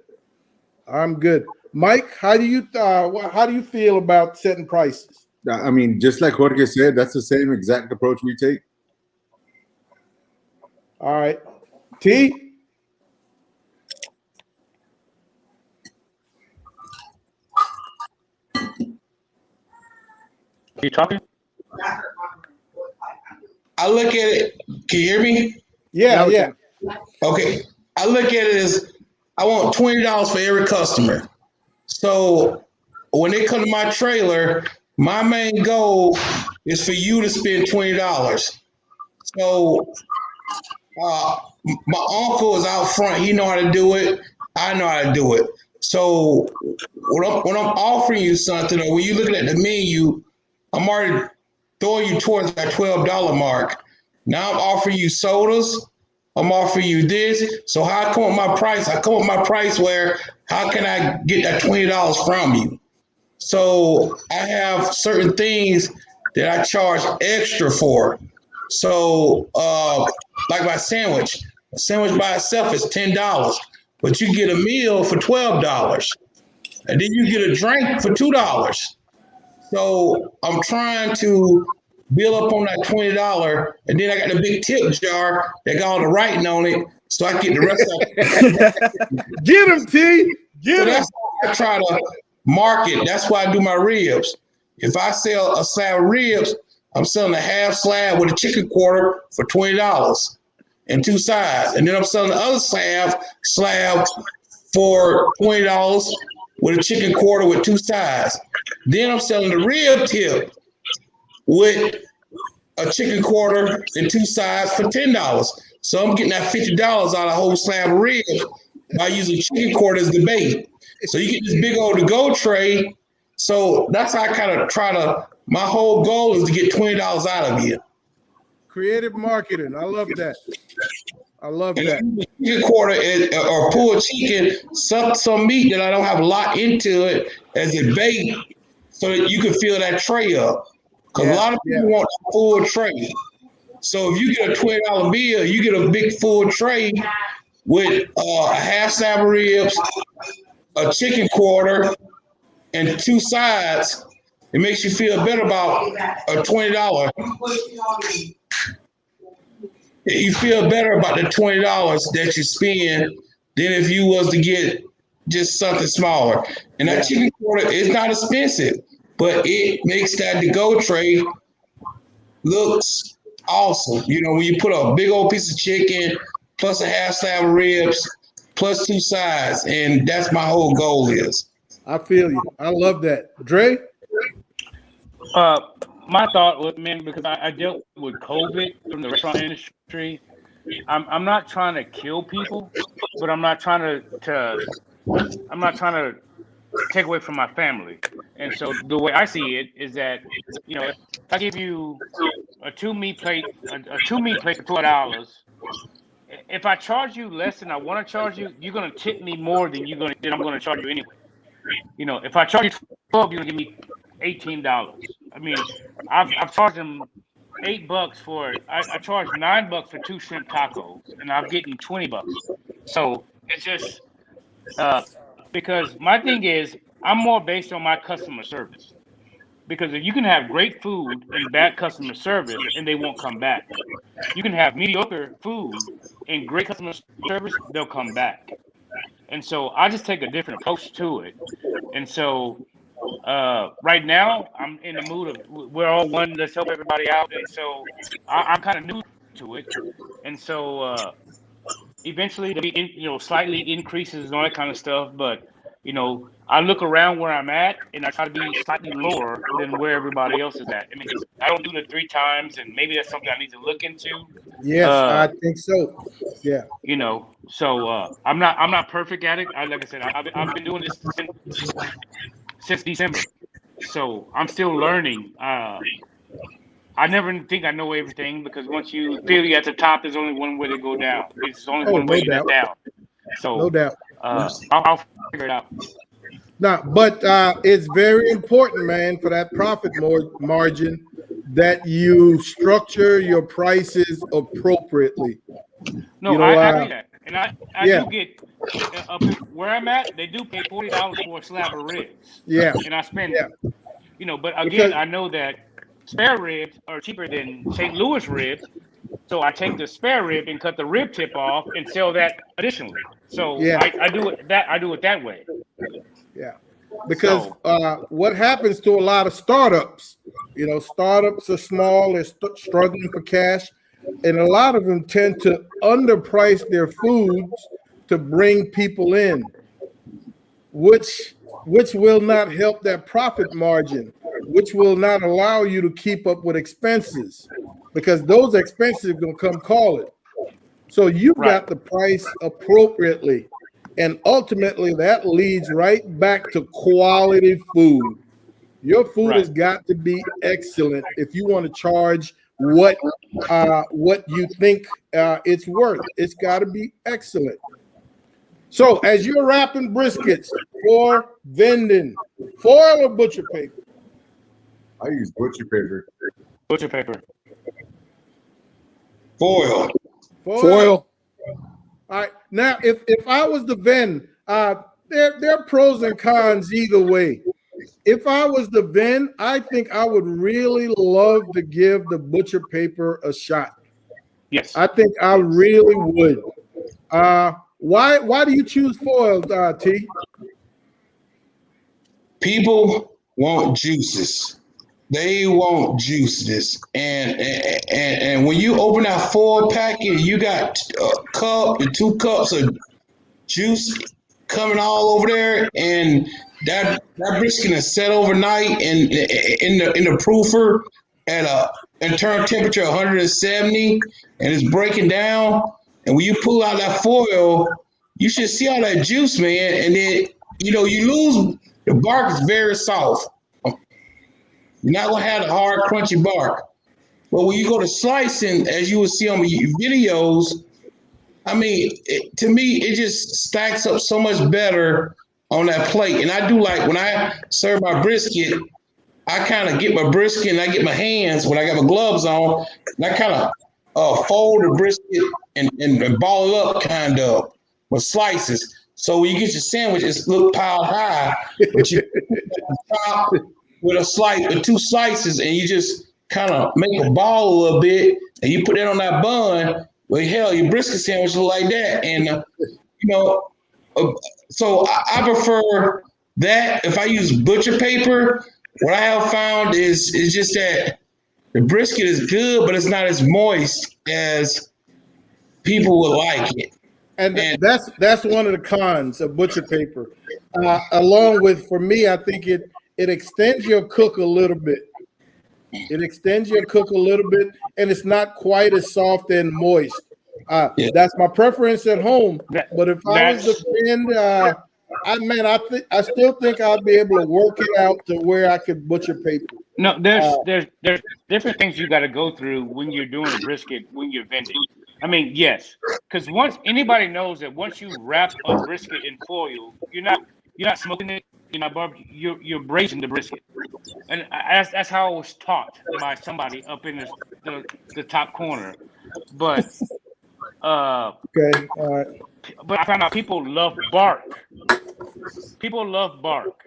Mike, how do you feel about setting prices? I mean, just like Jorge said, that's the same exact approach we take. All right. T? You talking? I look at it. Can you hear me? Yeah, we yeah. can. Okay. I look at it as I want $20 for every customer. So when they come to my trailer, my main goal is for you to spend $20. So my uncle is out front. He know how to do it. I know how to do it. So when I'm offering you something, or when you're looking at the menu, I'm already throwing you towards that $12 mark. Now I'm offering you sodas. I'm offering you this. So how I come up with my price? I come up with my price where how can I get that $20 from you? So I have certain things that I charge extra for. So like my sandwich. A sandwich by itself is $10, but you get a meal for $12. And then you get a drink for $2. So I'm trying to build up on that $20, and then I got the big tip jar that got all the writing on it, so I get the rest of it. Get him, T. So Get him. that's how I try to market. That's why I do my ribs. If I sell a slab of ribs, I'm selling a half slab with a chicken quarter for $20 and 2 sides, and then I'm selling the other slab for $20 with a chicken quarter with 2 sides. Then I'm selling the rib tip with a chicken quarter and 2 sides for $10. So I'm getting that $50 out of a whole slab of ribs by using chicken quarter as the bait. So you get this big old to-go tray. So that's how I kind of try to, my whole goal is to get $20 out of you. Creative marketing. I love that. I love that. Chicken quarter or pulled chicken, some meat that I don't have a lot into it as a bait so that you can fill that tray up. Because a lot of people want a full tray. So if you get a $20 bill, you get a big full tray with a half slab of ribs, a chicken quarter, and 2 sides. It makes you feel better about a $20. You feel better about the $20 that you spend than if you was to get just something smaller. And that chicken quarter is not expensive, but it makes that to-go tray looks awesome. You know, when you put a big old piece of chicken plus a half slab of ribs plus 2 sides, and that's my whole goal is. I feel you. I love that. Dre? My thought was, man, because I dealt with COVID from the restaurant industry. I'm not trying to kill people, but I'm not trying to take away from my family. And so the way I see it is that, you know, if I give you a 2 meat plate for $12, if I charge you less than I want to charge you, you're gonna tip me more than I'm gonna charge you anyway. You know, if I charge you $12, you're gonna give me $18. I mean, I've charged them $8 for it. I charged $9 for 2 shrimp tacos, and I'm getting $20. So it's just because my thing is I'm more based on my customer service. Because if you can have great food and bad customer service, and they won't come back. You can have mediocre food and great customer service, they'll come back. And so I just take a different approach to it. And so right now I'm in the mood of we're all one, let's help everybody out. And so I'm kind of new to it. And so eventually there'll be slightly increases and all that kind of stuff. But I look around where I'm at and I try to be slightly lower than where everybody else is at. I mean, I don't do it 3 times, and maybe that's something I need to look into. Yes, I think so. Yeah. So I'm not perfect at it. Like I said, I've been doing this since December, so I'm still learning. I never think I know everything, because once you feel you're at the top, there's only one way to go down. There's only one way to get down. So no doubt. I'll figure it out. Now, but it's very important, man, for that profit margin that you structure your prices appropriately. No, I agree that, and I do get up where I'm at. They do pay $40 for a slab of ribs. Yeah, and I spend, but again, I know that spare ribs are cheaper than St. Louis ribs, So I take the spare rib and cut the rib tip off and sell that additionally. So Yeah. I do it that way. Yeah, because what happens to a lot of startups, startups are small, they're struggling for cash, and a lot of them tend to underprice their foods to bring people in, which will not help that profit margin, which will not allow you to keep up with expenses, because those expenses are going to come calling. So you got the price appropriately. And ultimately, that leads right back to quality food. Your food has got to be excellent if you want to charge what you think it's worth. It's got to be excellent. So as you're wrapping briskets for vending, foil or butcher paper? I use butcher paper. Butcher paper. Foil. Foil. All right. Now, if I was to vend, there are pros and cons either way. If I was to vend, I think I would really love to give the butcher paper a shot. Yes. I think I really would. Why do you choose foil, T? People want juices. They want juices, and when you open that foil packet, you got a cup and 2 cups of juice coming all over there, and that brisket is set overnight in the proofer at a internal temperature of 170, and it's breaking down. And when you pull out that foil, you should see all that juice, man. And then you lose the bark is very soft. You're not gonna have the hard, crunchy bark. But when you go to slicing, as you will see on my videos, I mean, to me, it just stacks up so much better on that plate. And I do like when I serve my brisket, I kind of get my brisket and I get my hands when I got my gloves on, and I kind of fold the brisket and ball it up kind of with slices. So when you get your sandwich, it's look piled high, but you top with a slice with 2 slices, and you just kind of make a ball a little bit, and you put that on that bun. Well, hell, your brisket sandwich look like that, and so I prefer that. If I use butcher paper, what I have found is just that the brisket is good, but it's not as moist as people would like it. And that's one of the cons of butcher paper. Along with, for me, I think it extends your cook a little bit. It extends your cook a little bit, and it's not quite as soft and moist. That's my preference at home. But if I was to vend, I still think I'd be able to work it out to where I could butcher paper. No, there's different things you got to go through when you're doing a brisket, when you're vending. I mean, yes, because once anybody knows that once you wrap a brisket in foil, you're not smoking it, you're braising the brisket, and that's how I was taught by somebody up in the top corner. But okay, all right. But I found out people love bark. People love bark,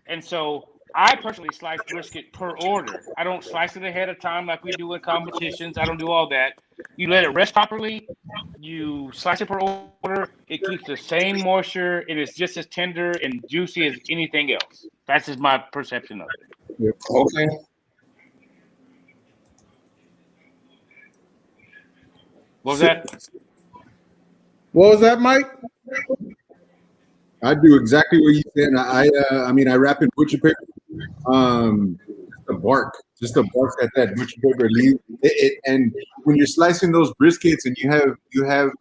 and so I personally slice brisket per order. I don't slice it ahead of time like we do in competitions. I don't do all that. You let it rest properly. You slice it per order. It keeps the same moisture. It is just as tender and juicy as anything else. That's just my perception of it. Yep. Okay. What was that? What was that, Mike? I do exactly what you said. I mean, I wrap in butcher paper. Just the bark that butcher paper leaves. And when you're slicing those briskets, and you have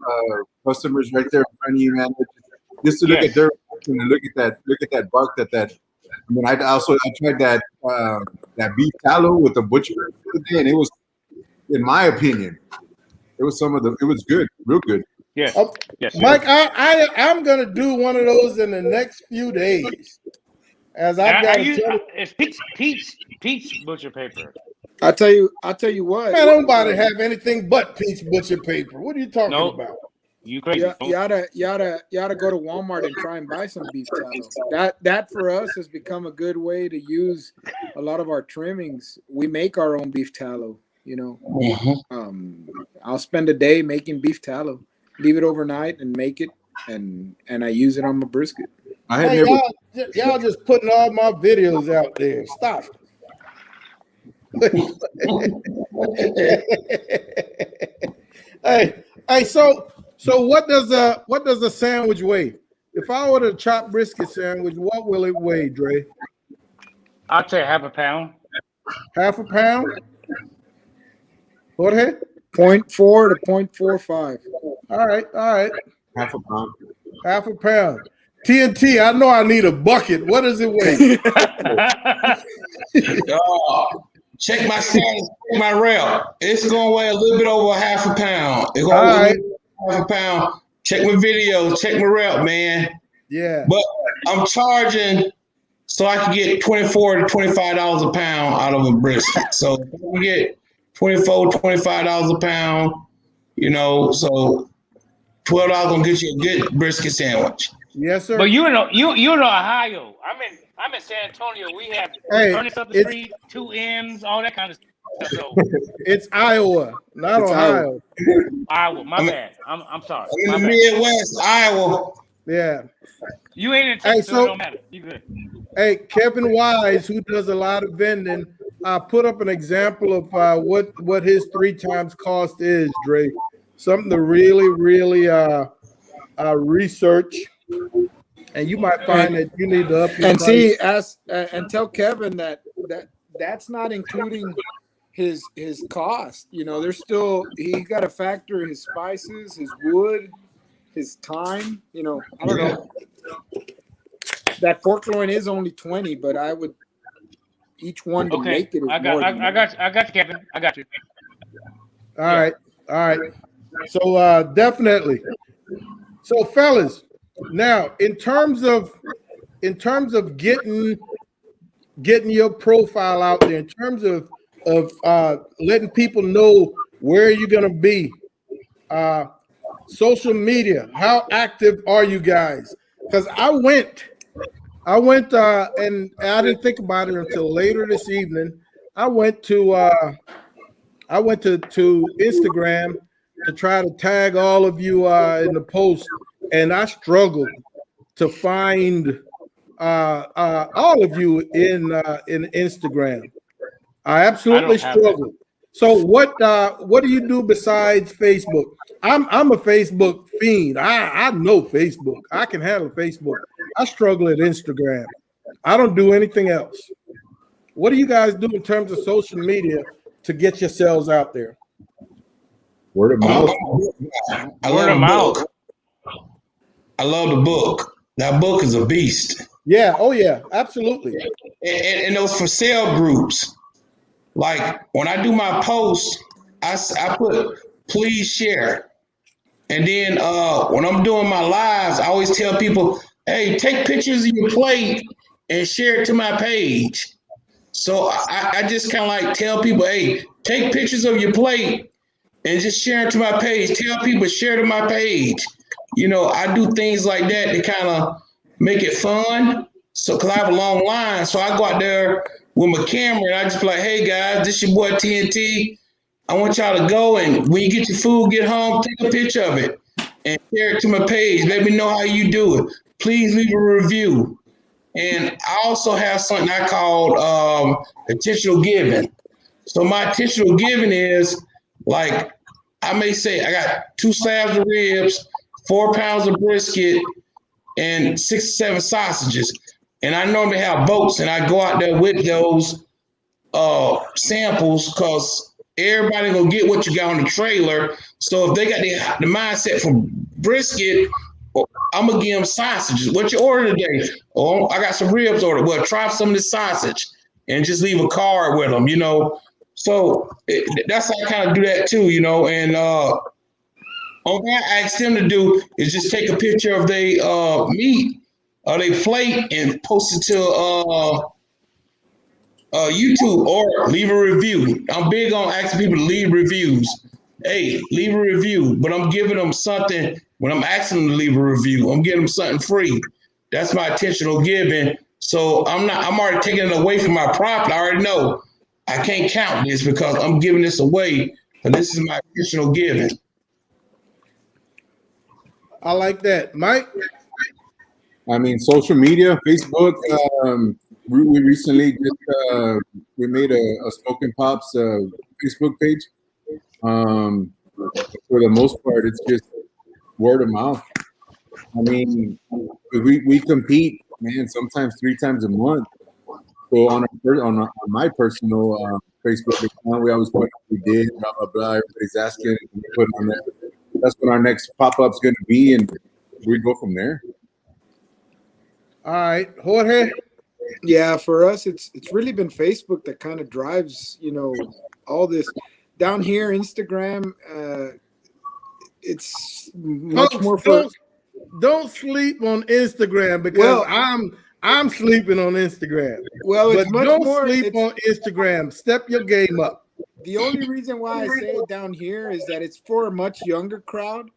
customers right there in front of you, man, just to look at their and look at that bark that. I mean, I tried that beef tallow with the butcher paper, and it was, in my opinion, it was good, real good. Yes. Yes. Mike, I'm gonna do one of those in the next few days. As I've got it's peach butcher paper. I'll tell you what. Man, nobody have anything but peach butcher paper. What are you talking about? You crazy? You oughta go to Walmart and try and buy some beef tallow. That for us has become a good way to use a lot of our trimmings. We make our own beef tallow. I'll spend a day making beef tallow, leave it overnight, and make it, and I use it on my brisket. I had Hey, never. y'all just putting all my videos out there. Stop. hey, so what does a sandwich weigh? If I order a chopped brisket sandwich, what will it weigh, Dre? I'd say half a pound. Half a pound? Jorge? 0.4 to 0.45. All right. Half a pound. Half a pound. TNT, I know I need a bucket. What does it weigh? Check my status, check my rep. It's gonna weigh a little bit over half a pound. It's gonna All right. half a pound. Check my videos, check my rep, man. Yeah. But I'm charging so I can get $24 to $25 a pound out of a brisket. So if I can get $24, $25 a pound, so $12 gonna get you a good brisket sandwich. Yes, sir. But you're in Ohio. I'm in San Antonio. We have furnace up the street, 2 M's, all that kind of stuff. So it's Iowa, not Ohio. Iowa. My bad. I'm sorry. I'm in the Midwest, Iowa. Yeah. You ain't in Texas, so it don't matter. You good. Hey, Kevin Wise, who does a lot of vending, put up an example of what his 3 times cost is, Dre. Something to really research, and you might find that you need to up your price. And tell Kevin that's not including his cost. There's still, he got to factor his spices, his wood, his time. I don't know. That pork loin is only 20, but I would each one to make it. I got you, Kevin. I got you. All right. So definitely. So fellas, now in terms of getting your profile out there, in terms of letting people know where you're gonna be, social media, how active are you guys? Because I went and I didn't think about it until later this evening. I went to Instagram to try to tag all of you in the post, and I struggled to find all of you in Instagram. I absolutely struggled. So what do you do besides Facebook? I'm a Facebook fiend. I know Facebook. I can handle Facebook. I struggle at Instagram. I don't do anything else. What do you guys do in terms of social media to get yourselves out there? Word of mouth. I love the book. That book is a beast. Yeah. Oh yeah. Absolutely. And those for sale groups. Like when I do my posts, I put please share. And then when I'm doing my lives, I always tell people, hey, take pictures of your plate and share it to my page. So I just kind of like tell people, hey, take pictures of your plate and just share it to my page. Tell people, share to my page. I do things like that to kind of make it fun. So, because I have a long line. So I go out there with my camera and I just be like, hey, guys, this your boy TNT. I want y'all to go, and when you get your food, get home, take a picture of it and share it to my page. Let me know how you do it. Please leave a review. And I also have something I call intentional giving. So my intentional giving is like, I may say I got 2 slabs of ribs, 4 pounds of brisket, and 6 or 7 sausages. And I normally have boats, and I go out there with those samples because everybody gonna get what you got on the trailer. So if they got the mindset for brisket, I'm gonna give them sausages. What you order today? Oh, I got some ribs ordered. Well, try some of this sausage and just leave a card with them, So that's how I kind of do that too, And all I ask them to do is just take a picture of their meat or their plate and post it to YouTube or leave a review. I'm big on asking people to leave reviews. Hey, leave a review, but I'm giving them something when I'm asking them to leave a review. I'm giving them something free. That's my intentional giving. So I'm already taking it away from my profit. I already know I can't count this because I'm giving this away And this is my personal giving. I like that, Mike. I mean, social media, Facebook. We recently just we made a Smokin Pops Facebook page. For the most part, it's just word of mouth. I mean, we compete, man. Sometimes 3 times a month. So on my personal Facebook account, we always put what we did, blah blah blah. Everybody's asking, we put on there. That's when our next pop up's going to be, and we go from there. All right, Jorge. Yeah, for us, it's really been Facebook that kind of drives, all this. Down here, Instagram, it's much Folks, more for. Don't sleep on Instagram because I'm sleeping on Instagram. Well, it's but much don't more. sleep on Instagram. Step your game up. The only reason why I say it down here is that it's for a much younger crowd,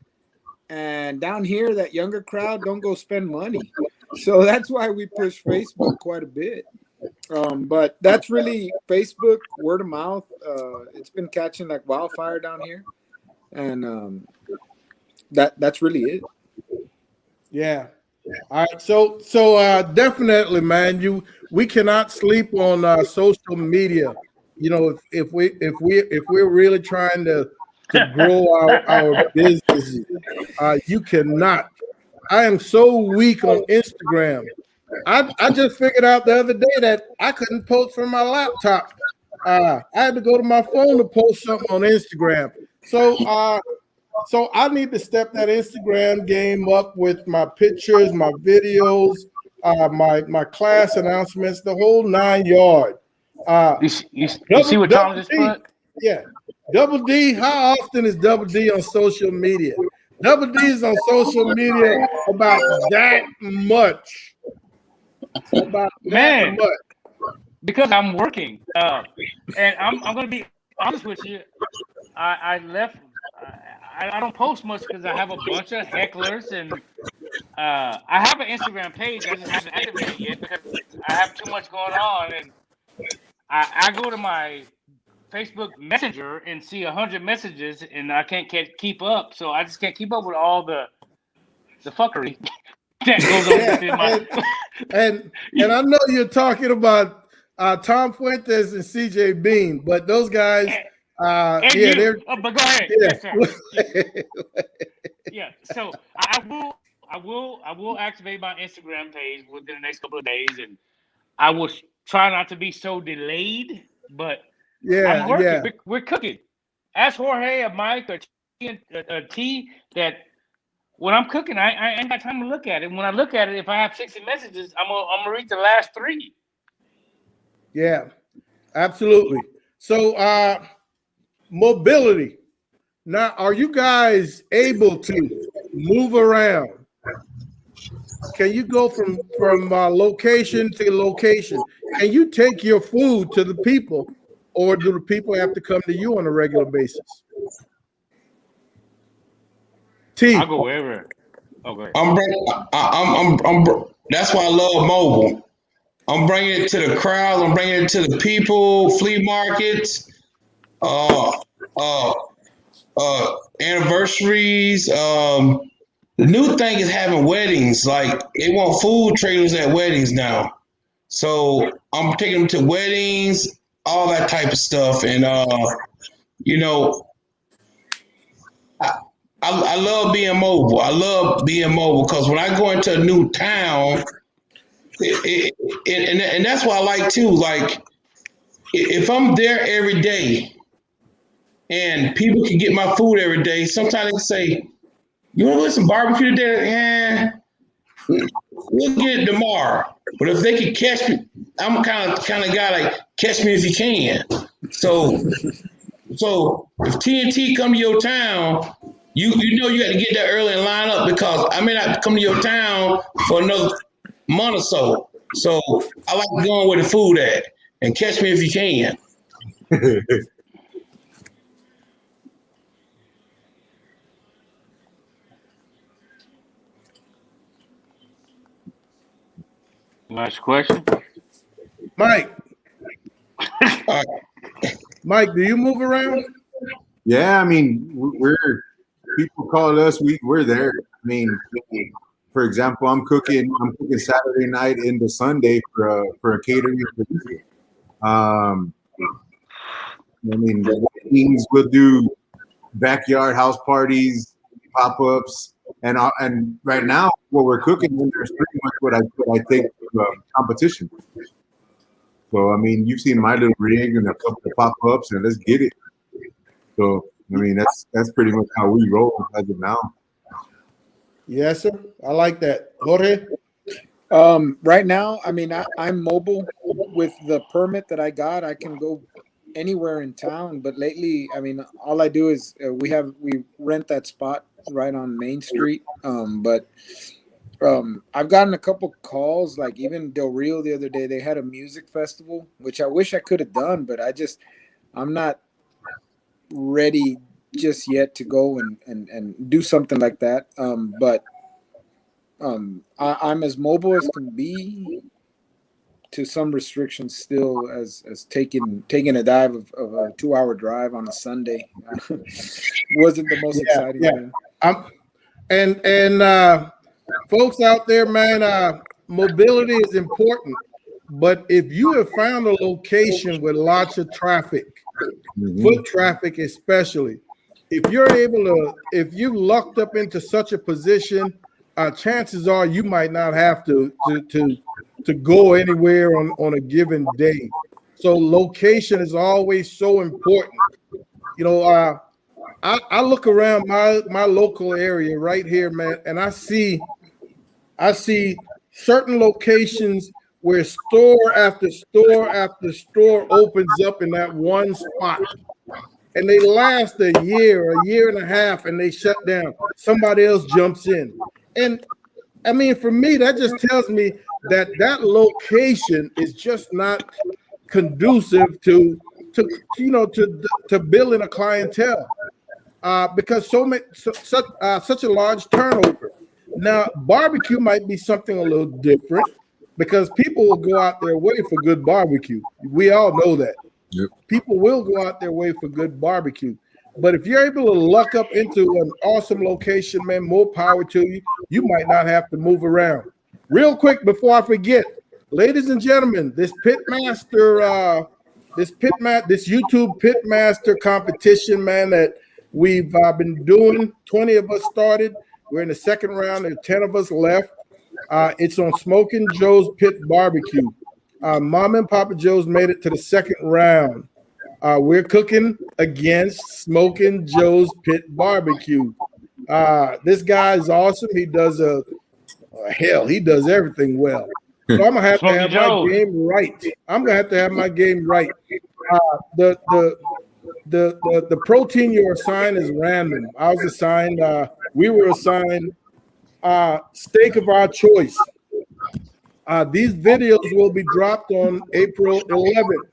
and down here, that younger crowd don't go spend money. So that's why we push Facebook quite a bit. But that's really Facebook, word of mouth. It's been catching like wildfire down here, and that's really it. Yeah. All right. So definitely, man. We cannot sleep on social media. If we're really trying to grow our business, you cannot. I am so weak on Instagram. I just figured out the other day that I couldn't post from my laptop. I had to go to my phone to post something on Instagram. So I need to step that Instagram game up with my pictures, my videos, my class announcements, the whole 9 yards. You see what Tom just put? Yeah. Double D, how often is Double D on social media? Double D is on social media about that much. Man, because I'm working. And I'm going to be honest with you. I left. I don't post much because I have a bunch of hecklers, and I have an Instagram page. I just haven't activated it yet because I have too much going on. And I go to my Facebook Messenger and see 100 messages, and I can't keep up. So I just can't keep up with all the fuckery that goes on within my. and I know you're talking about Tom Fuentes and CJ Bean, but those guys. But go ahead. Yeah. Yes, sir. Yeah. So I will activate my Instagram page within the next couple of days, and I will try not to be so delayed. But I'm working. Yeah. We're cooking. Ask Jorge or Mike or T that when I'm cooking, I ain't got time to look at it. When I look at it, if I have 60 messages, I'm gonna read the last 3. Yeah, absolutely. So mobility. Now, are you guys able to move around? Can you go from location to location? Can you take your food to the people, or do the people have to come to you on a regular basis? I'll go wherever. Okay. That's why I love mobile. I'm bringing it to the crowd. I'm bringing it to the people, flea markets, anniversaries. The new thing is having weddings. Like they want food trailers at weddings now. So I'm taking them to weddings, all that type of stuff. And I love being mobile. I love being mobile because when I go into a new town, and that's what I like too. Like if I'm there every day and people can get my food every day, sometimes they say, "You want to get some barbecue today?" Yeah, we'll get it tomorrow. But if they can catch me, I'm kind of guy like catch me if you can. So if TNT come to your town, you know you got to get there early and line up because I may not come to your town for another month or so. So I like going where the food at and catch me if you can. Last question. Mike. Mike, do you move around? Yeah, I mean, we're people call us. We're there. I mean, for example, I'm cooking Saturday night into Sunday for a catering producer. I mean, weddings, we'll do backyard house parties, pop-ups, and right now what we're cooking is pretty much what I take to competition. So I mean, you've seen my little rig and a couple of pop-ups, and let's get it. So I mean, that's pretty much how we roll as of now. Yes, sir. I like that. Jorge? Right now, I mean, I'm mobile with the permit that I got. I can go anywhere in town. But lately, I mean, all I do is we rent that spot right on Main Street. But I've gotten a couple calls, like even Del Rio the other day. They had a music festival, which I wish I could have done, but I'm not ready just yet to go and do something like that. But I'm as mobile as can be, to some restrictions still, as taking a dive of a 2-hour drive on a Sunday wasn't the most exciting thing. And folks out there, man, mobility is important. But if you have found a location with lots of traffic, foot traffic especially, if you lucked up into such a position, chances are you might not have to go anywhere on a given day. So location is always so important. You know, I look around my local area right here, man, and I see certain locations where store after store after store opens up in that one spot. And they last a year and a half, and they shut down. Somebody else jumps in. And I mean, for me, that just tells me that location is just not conducive to building a clientele, because such a large turnover. Now, barbecue might be something a little different, because people will go out their way for good barbecue. We all know that. Yep. People will go out their way for good barbecue. But if you're able to luck up into an awesome location, man, more power to you. You might not have to move around. Real quick before I forget, ladies and gentlemen, this YouTube Pitmaster competition, man, that we've been doing. 20 of us started. We're in the second round. There's 10 of us left. It's on Smokin Joe's Pit Barbecue. Mom and Papa Joe's made it to the second round. We're cooking against Smokin Joe's Pit Barbecue. This guy is awesome. He does he does everything well. So I'm gonna have to have my game right. The protein you're assigned is random. I was assigned. We were assigned steak of our choice. These videos will be dropped on April 11th.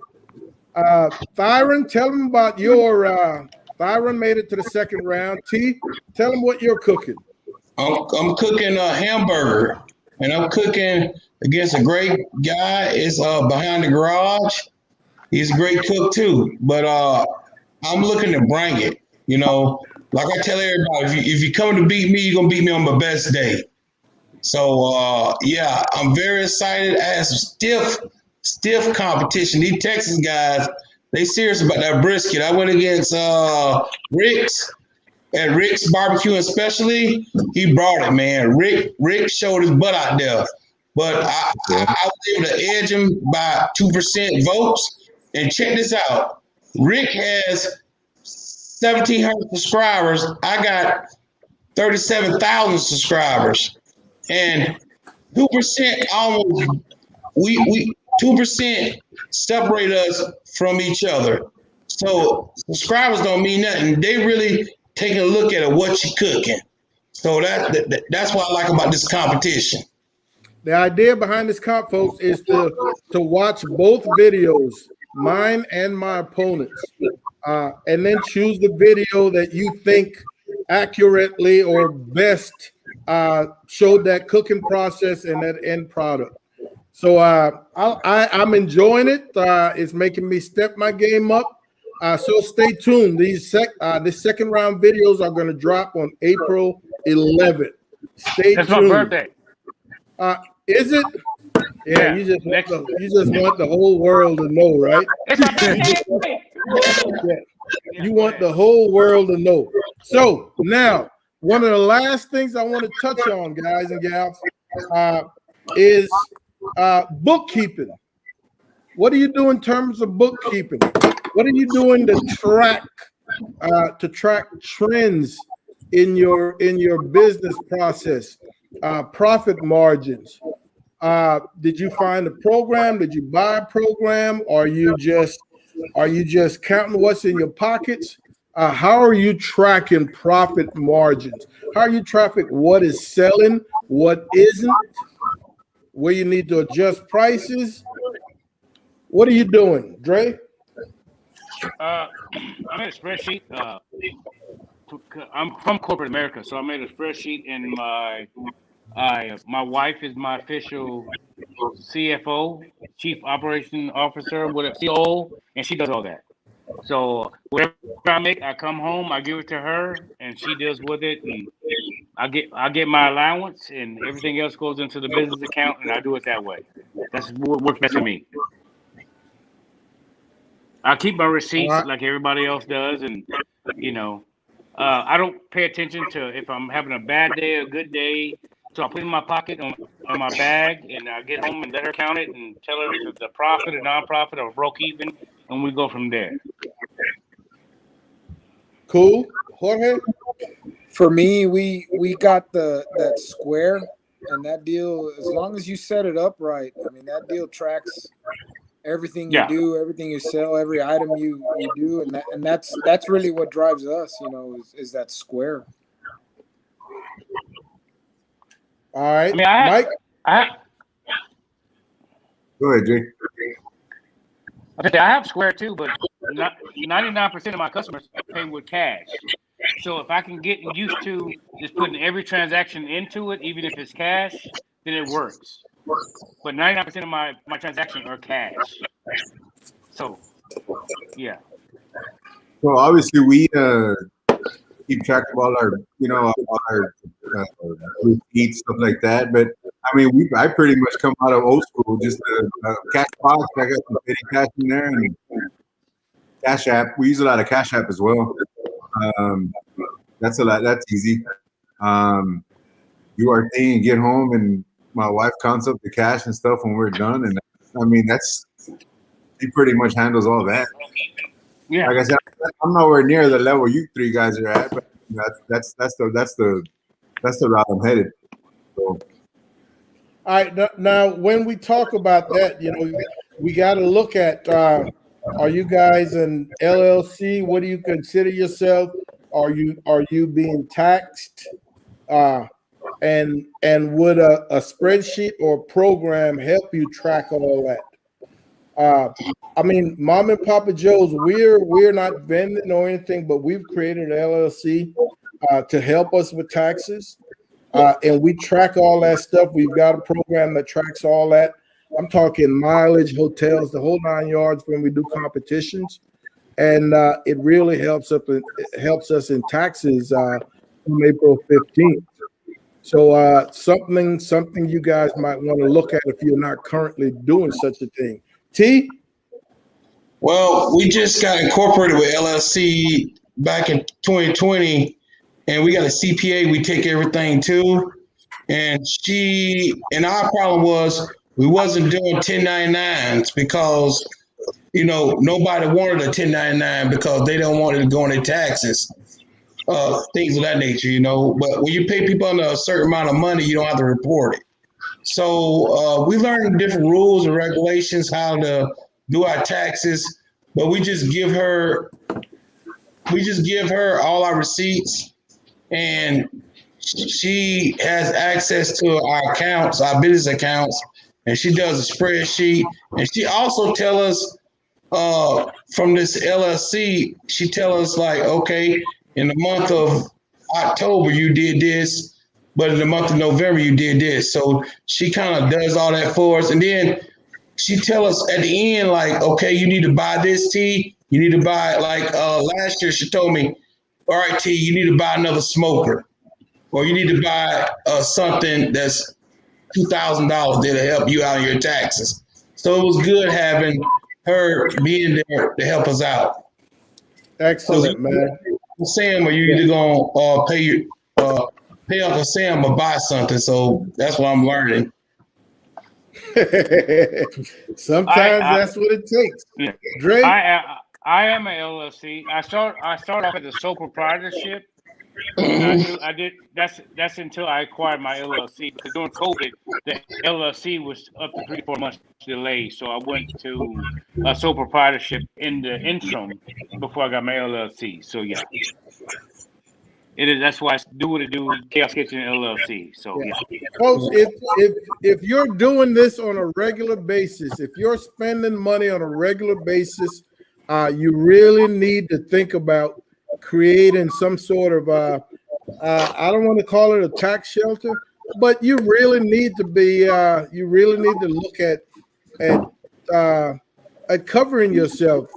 Thyron, tell them about your Thyron made it to the second round. T, tell them what you're cooking. I'm cooking a hamburger, and I'm cooking against a great guy. It's behind the garage. He's a great cook too, but I'm looking to bring it. You know, like I tell everybody, if you come to beat me, you're gonna beat me on my best day. So yeah, I'm very excited. As stiff competition. These Texas guys, they serious about that brisket. I went against Rick's at Rick's Barbecue, especially. He brought it, man. Rick showed his butt out there, but I was able to edge him by 2% votes. And check this out: Rick has 1,700 subscribers. I got 37,000 subscribers, and 2% almost we 2% separate us from each other. So subscribers don't mean nothing. They really taking a look at what you're cooking. So that's what I like about this competition. The idea behind this comp, folks, is to watch both videos, mine and my opponent's, and then choose the video that you think accurately or best showed that cooking process and that end product. So I'm enjoying it. It's making me step my game up. So stay tuned. The second round videos are going to drop on April 11th. Stay That's tuned. my birthday. Is it? Yeah, Yeah, you just want the whole world to know, right? It's my birthday. Yeah. You want the whole world to know. So now, one of the last things I want to touch on, guys and gals, is bookkeeping. What do you do in terms of bookkeeping? What are you doing to track trends in your business process? Profit margins. Did you find a program? Did you buy a program? Are you just counting what's in your pockets? How are you tracking profit margins? How are you tracking what is selling, what isn't, where you need to adjust prices? What are you doing, Dre? I made a spreadsheet. I'm from corporate America, so I made a spreadsheet, and my wife is my official CFO, Chief Operation Officer, with a COO, and she does all that. So whatever I make, I come home, I give it to her, and she deals with it, and I get my allowance, and everything else goes into the business account, and I do it that way. That's what works best for me. I keep my receipts like everybody else does, and I don't pay attention to if I'm having a bad day or a good day. So I put it in my pocket on my bag, and I get home and let her count it and tell her if it's a profit or non-profit or broke even, and we go from there. Cool, Jorge. For me, we got that square, and that deal. As long as you set it up right, I mean that deal tracks everything you do, everything you sell, every item you do, and that's really what drives us. Is that square. All right, I mean, Mike. Go ahead, Jay. I have Square too, but 99% of my customers pay with cash. So if I can get used to just putting every transaction into it, even if it's cash, then it works. But 99% of my transactions are cash. So, yeah. Well, obviously we keep track of all our receipts, stuff like that. But I mean, I pretty much come out of old school, just a cash box. I got some petty cash in there and Cash App. We use a lot of Cash App as well. That's a lot. That's easy. Do our thing and get home, and my wife counts up the cash and stuff when we're done. And I mean, she pretty much handles all that. Yeah. Like I said, I'm nowhere near the level you three guys are at, but that's the route I'm headed. So. All right. Now, when we talk about that, we got to look at: are you guys an LLC? What do you consider yourself? Are you being taxed? And would a spreadsheet or program help you track all that? I mean, Mom and Papa Joe's, we're not vending or anything, but we've created an LLC to help us with taxes, and we track all that stuff. We've got a program that tracks all that. I'm talking mileage, hotels, the whole 9 yards when we do competitions, and it really helps us in taxes from April 15th. So something you guys might want to look at if you're not currently doing such a thing. T? Well, we just got incorporated with LLC back in 2020, and we got a CPA we take everything to. And our problem was we wasn't doing 1099s because, nobody wanted a 1099 because they don't want it to go on their taxes, things of that nature, But when you pay people under a certain amount of money, you don't have to report it. So we learned different rules and regulations, how to do our taxes, but we just give her all our receipts, and she has access to our accounts, our business accounts, and she does a spreadsheet. And she also tell us from this LLC, she tell us like, okay, in the month of October you did this, but in the month of November you did this. So she kind of does all that for us, and then she tell us at the end like, okay, you need to buy this tea, You need to buy, like last year she told me, all right, T, you need to buy another smoker. Or you need to buy something that's $2,000 that'll help you out on your taxes. So it was good having her being there to help us out. Excellent, man. Sam, are you either gonna pay Uncle Sam or buy something? So that's what I'm learning. Sometimes that's what it takes. Yeah. Dre? I am an LLC. I start off as a sole proprietorship. I did. That's until I acquired my LLC, because during COVID, the LLC was up to 3 to 4 months delay. So I went to a sole proprietorship in the interim before I got my LLC. So yeah, it is. That's why I do what I do. Chaos Kitchen LLC. So yeah. Folks, if you're doing this on a regular basis, if you're spending money on a regular basis, you really need to think about creating some sort of I don't want to call it a tax shelter, but you really need to be you really need to look at covering yourself,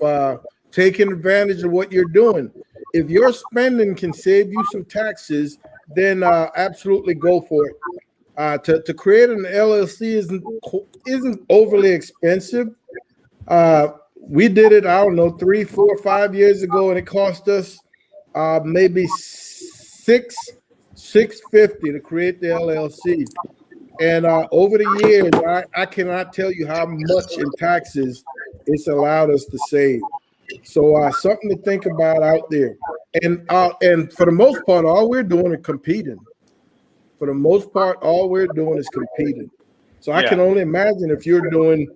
taking advantage of what you're doing. If your spending can save you some taxes, then absolutely go for it. To create an LLC isn't overly expensive. We did it, I don't know, 3, 4, 5 years ago, and it cost us maybe $650 to create the LLC. And over the years, I cannot tell you how much in taxes it's allowed us to save. So something to think about out there. And for the most part, all we're doing is competing. For the most part, all we're doing is competing. So I can only imagine if you're doing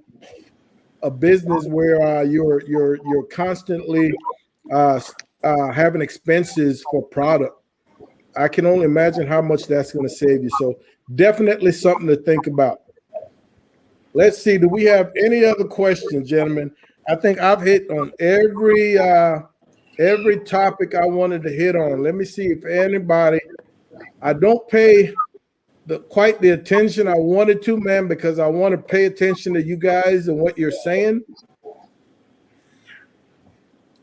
a business where you're constantly having expenses for product. I can only imagine how much that's going to save you. So definitely something to think about. Let's see. Do we have any other questions, gentlemen? I think I've hit on every topic I wanted to hit on. Let me see if anybody. I don't pay quite the attention I wanted to, man, because I want to pay attention to you guys and what you're saying.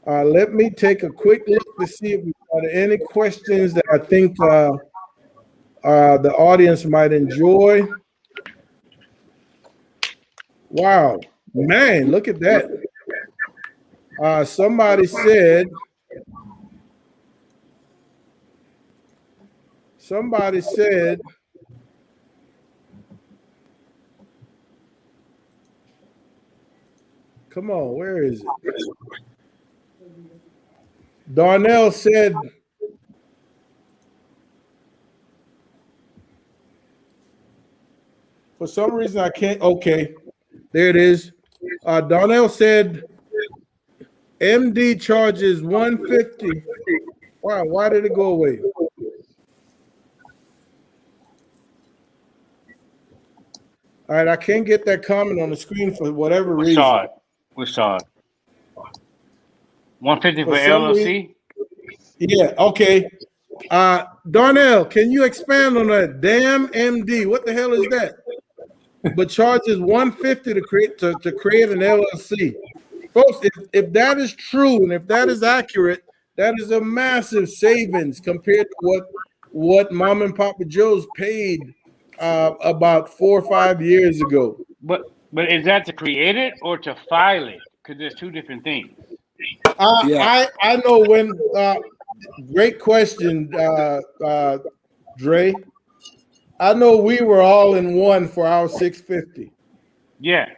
Let me take a quick look to see if we've got any questions that I think the audience might enjoy. Wow, man, look at that. Somebody said, come on, where is it? Darnell said, for some reason I can't. Okay, there it is. Darnell said, MD charges $150. Wow, why did it go away? All right, I can't get that comment on the screen for whatever reason. We saw it. 150 for LLC? Yeah, okay. Darnell, can you expand on that? Damn MD, what the hell is that? But charges $150 to create an LLC. Folks, if that is true and if that is accurate, that is a massive savings compared to what Mom and Papa Joe's paid about 4 or 5 years ago. But is that to create it or to file it? Because there's two different things. I know when. Great question, Dre. I know we were all in one for our 650. Yeah,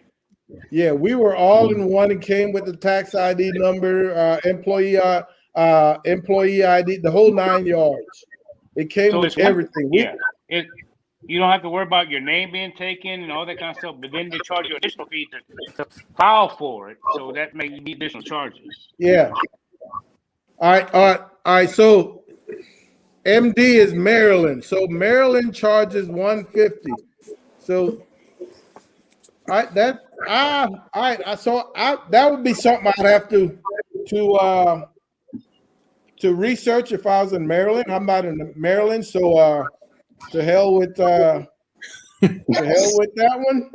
we were all in one. It came with the tax ID number, employee ID, the whole 9 yards. It came with everything. You don't have to worry about your name being taken and all that kind of stuff. But then they charge you additional fee to file for it, so that may be additional charges. Yeah. All right. So MD is Maryland. So Maryland charges $150. So that would be something I'd have to research if I was in Maryland. I'm not in Maryland, so to hell with that one.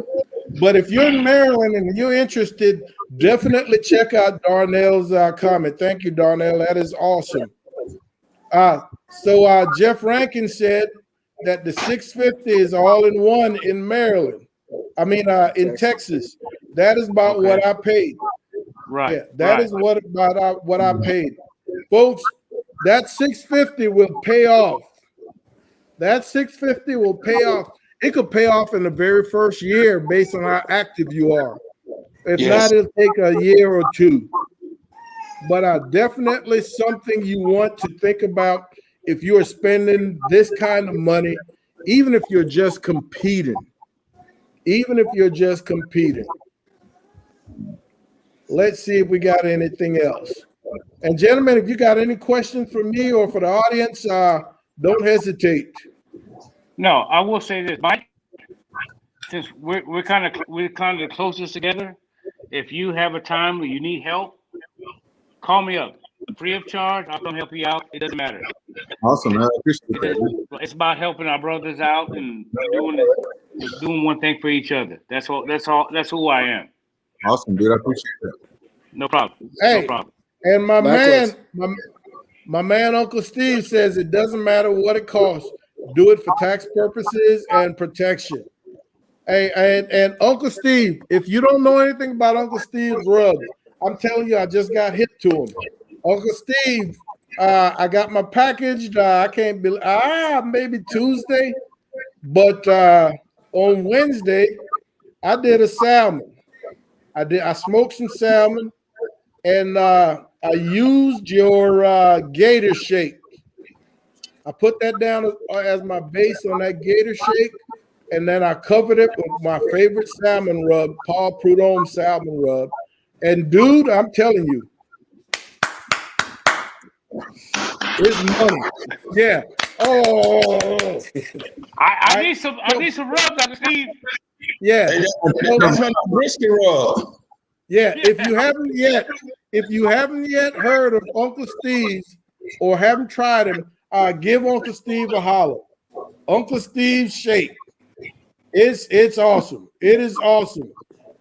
But if you're in Maryland and you're interested, definitely check out Darnell's comment. Thank you, Darnell. That is awesome. So Jeff Rankin said that the 650 is all in one in Maryland. I mean, in Texas. That is about what I paid. Right. Yeah, that is what I paid. Folks, that 650 will pay off. That 650 will pay off. It could pay off in the very first year based on how active you are. If not, it'll take a year or two. But definitely something you want to think about if you are spending this kind of money, even if you're just competing. Even if you're just competing. Let's see if we got anything else. And gentlemen, if you got any questions for me or for the audience, don't hesitate. No, I will say this, Mike. Since we're kind of the closest together, if you have a time where you need help, call me up, free of charge. I'll come help you out. It doesn't matter. Awesome, man. I appreciate that. It's about helping our brothers out and doing one thing for each other. That's all. That's who I am. Awesome, dude. I appreciate that. No problem. Hey, no problem. And my Likewise. my man Uncle Steve says it doesn't matter what it costs. Do it for tax purposes and protection. Hey, and Uncle Steve, if you don't know anything about Uncle Steve's rub, I'm telling you, I just got hit to him. Uncle Steve, I got my package. I can't believe maybe Tuesday, but on Wednesday I did a salmon. I smoked some salmon, and I used your gator shake. I put that down as my base on that gator shake, and then I covered it with my favorite salmon rub, Paul Prudhomme salmon rub. And dude, I'm telling you, it's money. Yeah. Oh, I need some rub, Dr. Steve. yeah. That's my brisket rub. Yeah. If you haven't yet heard of Uncle Steve's or haven't tried him, give Uncle Steve a holler. Uncle Steve's shake. It's awesome. It is awesome.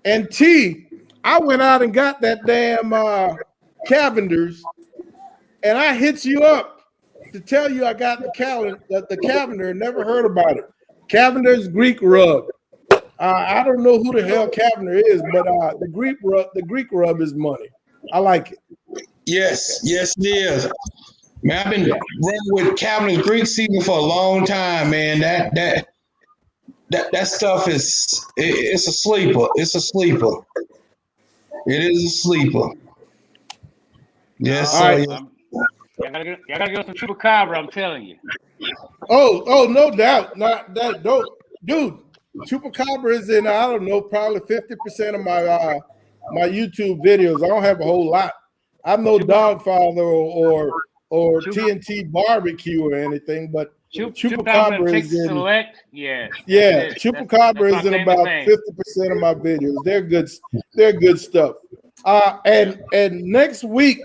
And T, I went out and got that damn Cavender's, and I hit you up to tell you I got the Cavender. Never heard about it. Cavender's Greek rub. I don't know who the hell Cavender is, but the Greek rub is money. I like it. Yes, it is. Man, I've been running with Cavender's Greek season for a long time, man. That stuff it's a sleeper. It's a sleeper. It is a sleeper. Yes, sir. Y'all gotta get some chupacabra, I'm telling you. Oh, no doubt. Not that don't, dude. Chupacabra is in, I don't know, probably 50% of my my YouTube videos. I don't have a whole lot. I'm no Dogfather or TNT barbecue or anything, but Chupacabra is in. Select, yeah. Chupacabra is in about 50% of my videos. They're good stuff. And next week,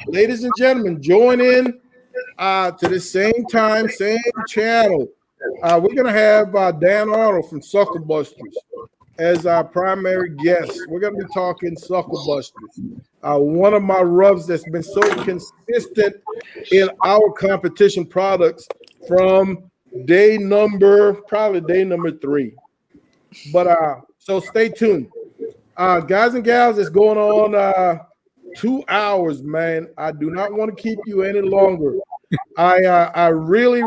ladies and gentlemen, join in to the same time, same channel. We're gonna have Dan Arnold from Sucker Busters as our primary guest. We're gonna be talking Sucker Busters. One of my rubs that's been so consistent in our competition products from probably day number 3. But so stay tuned. Guys and gals, it's going on 2 hours, man. I do not want to keep you any longer. I really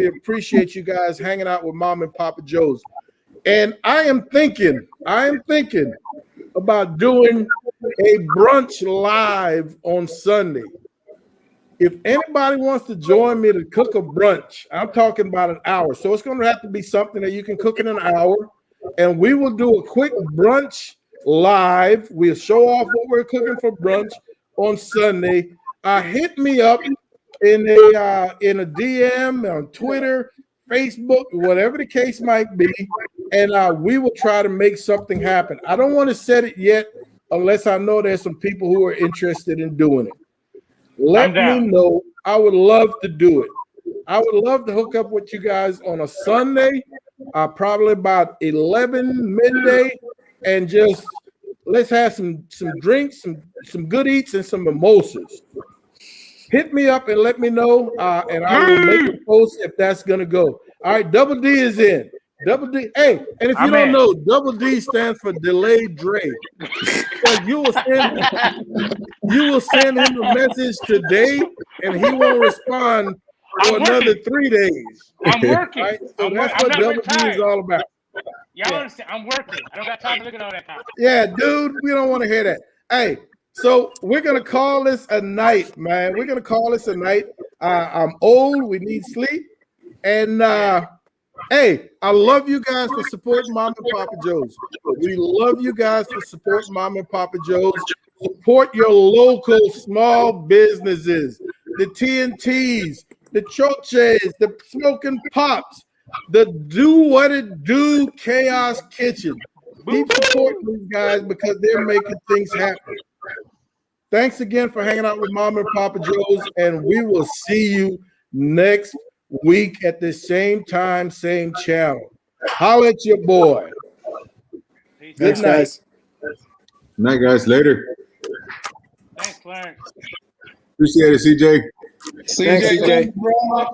appreciate you guys hanging out with Mom and Papa Joe's. And I am thinking about doing a brunch live on Sunday. If anybody wants to join me to cook a brunch, I'm talking about an hour. So it's going to have to be something that you can cook in an hour. And we will do a quick brunch live. We'll show off what we're cooking for brunch on Sunday. Hit me up in a DM on Twitter, Facebook, whatever the case might be, and we will try to make something happen. I don't want to set it yet unless I know there's some people who are interested in doing it. Let me know. I would love to do it. I would love to hook up with you guys on a Sunday probably about 11 midday, and just let's have some drinks, some good eats, and some mimosas. Hit me up and let me know, and I will make a post if that's gonna go. All right, Double D is in. Double D. Hey, and if you don't know, Double D stands for Delayed Dre. Because you will send him a message today, and he won't respond for another 3 days. I'm working. Right? So that's what Double D is all about. Y'all understand? I'm working. I don't got time to look at all that time. Yeah, dude, we don't want to hear that. Hey, so we're gonna call this a night, man. We're gonna call this a night. I'm old. We need sleep, and hey, I love you guys for supporting Mom and Papa Joe's. We love you guys for supporting Mom and Papa Joe's. Support your local small businesses, the TNTs, the Choches, the Smokin Pops, the Do What It Do Chaos Kitchen. Keep supporting these guys because they're making things happen. Thanks again for hanging out with Mom and Papa Joe's, and we will see you next week at the same time, same channel. Holla at your boy. Good night. Guys. Good night, guys. Later. Thanks, Clarence. Appreciate it, CJ. CJ, CJ. bro.